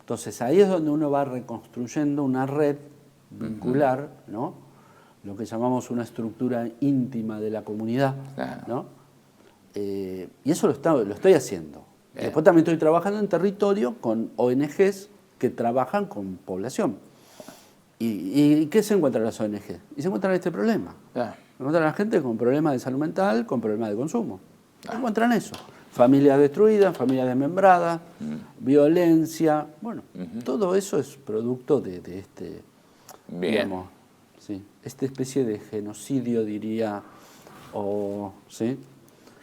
Entonces ahí es donde uno va reconstruyendo una red vincular, ¿no? Lo que llamamos una estructura íntima de la comunidad, ¿no? Y eso lo estoy haciendo. Después también estoy trabajando en territorio con ONGs que trabajan con población. ¿Y qué se encuentran las ONG? Y se encuentran este problema. Se encuentran a la gente con problemas de salud mental, con problemas de consumo. Se encuentran eso. Familias destruidas, familias desmembradas, violencia. Bueno, todo eso es producto de este, digamos, esta especie de genocidio, diría, ¿sí?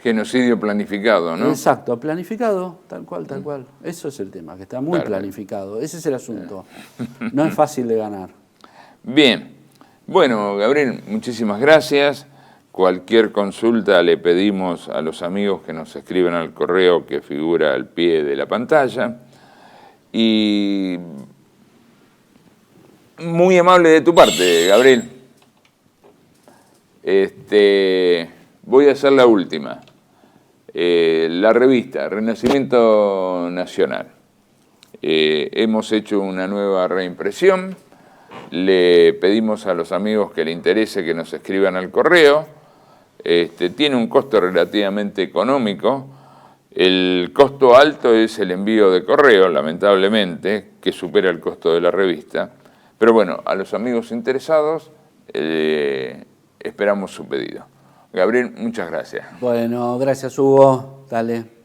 Genocidio planificado, ¿no? Exacto, planificado, tal cual, tal cual. Eso es el tema, que está muy planificado. Ese es el asunto. No es fácil de ganar. Bien. Bueno, Gabriel, muchísimas gracias. Cualquier consulta le pedimos a los amigos que nos escriban al correo que figura al pie de la pantalla. Y muy amable de tu parte, Gabriel. Voy a hacer la última. La revista Renacimiento Nacional. Hemos hecho una nueva reimpresión. Le pedimos a los amigos que le interese que nos escriban al correo. Tiene un costo relativamente económico. El costo alto es el envío de correo, lamentablemente, que supera el costo de la revista. Pero bueno, a los amigos interesados esperamos su pedido. Gabriel, muchas gracias. Bueno, gracias Hugo. Dale.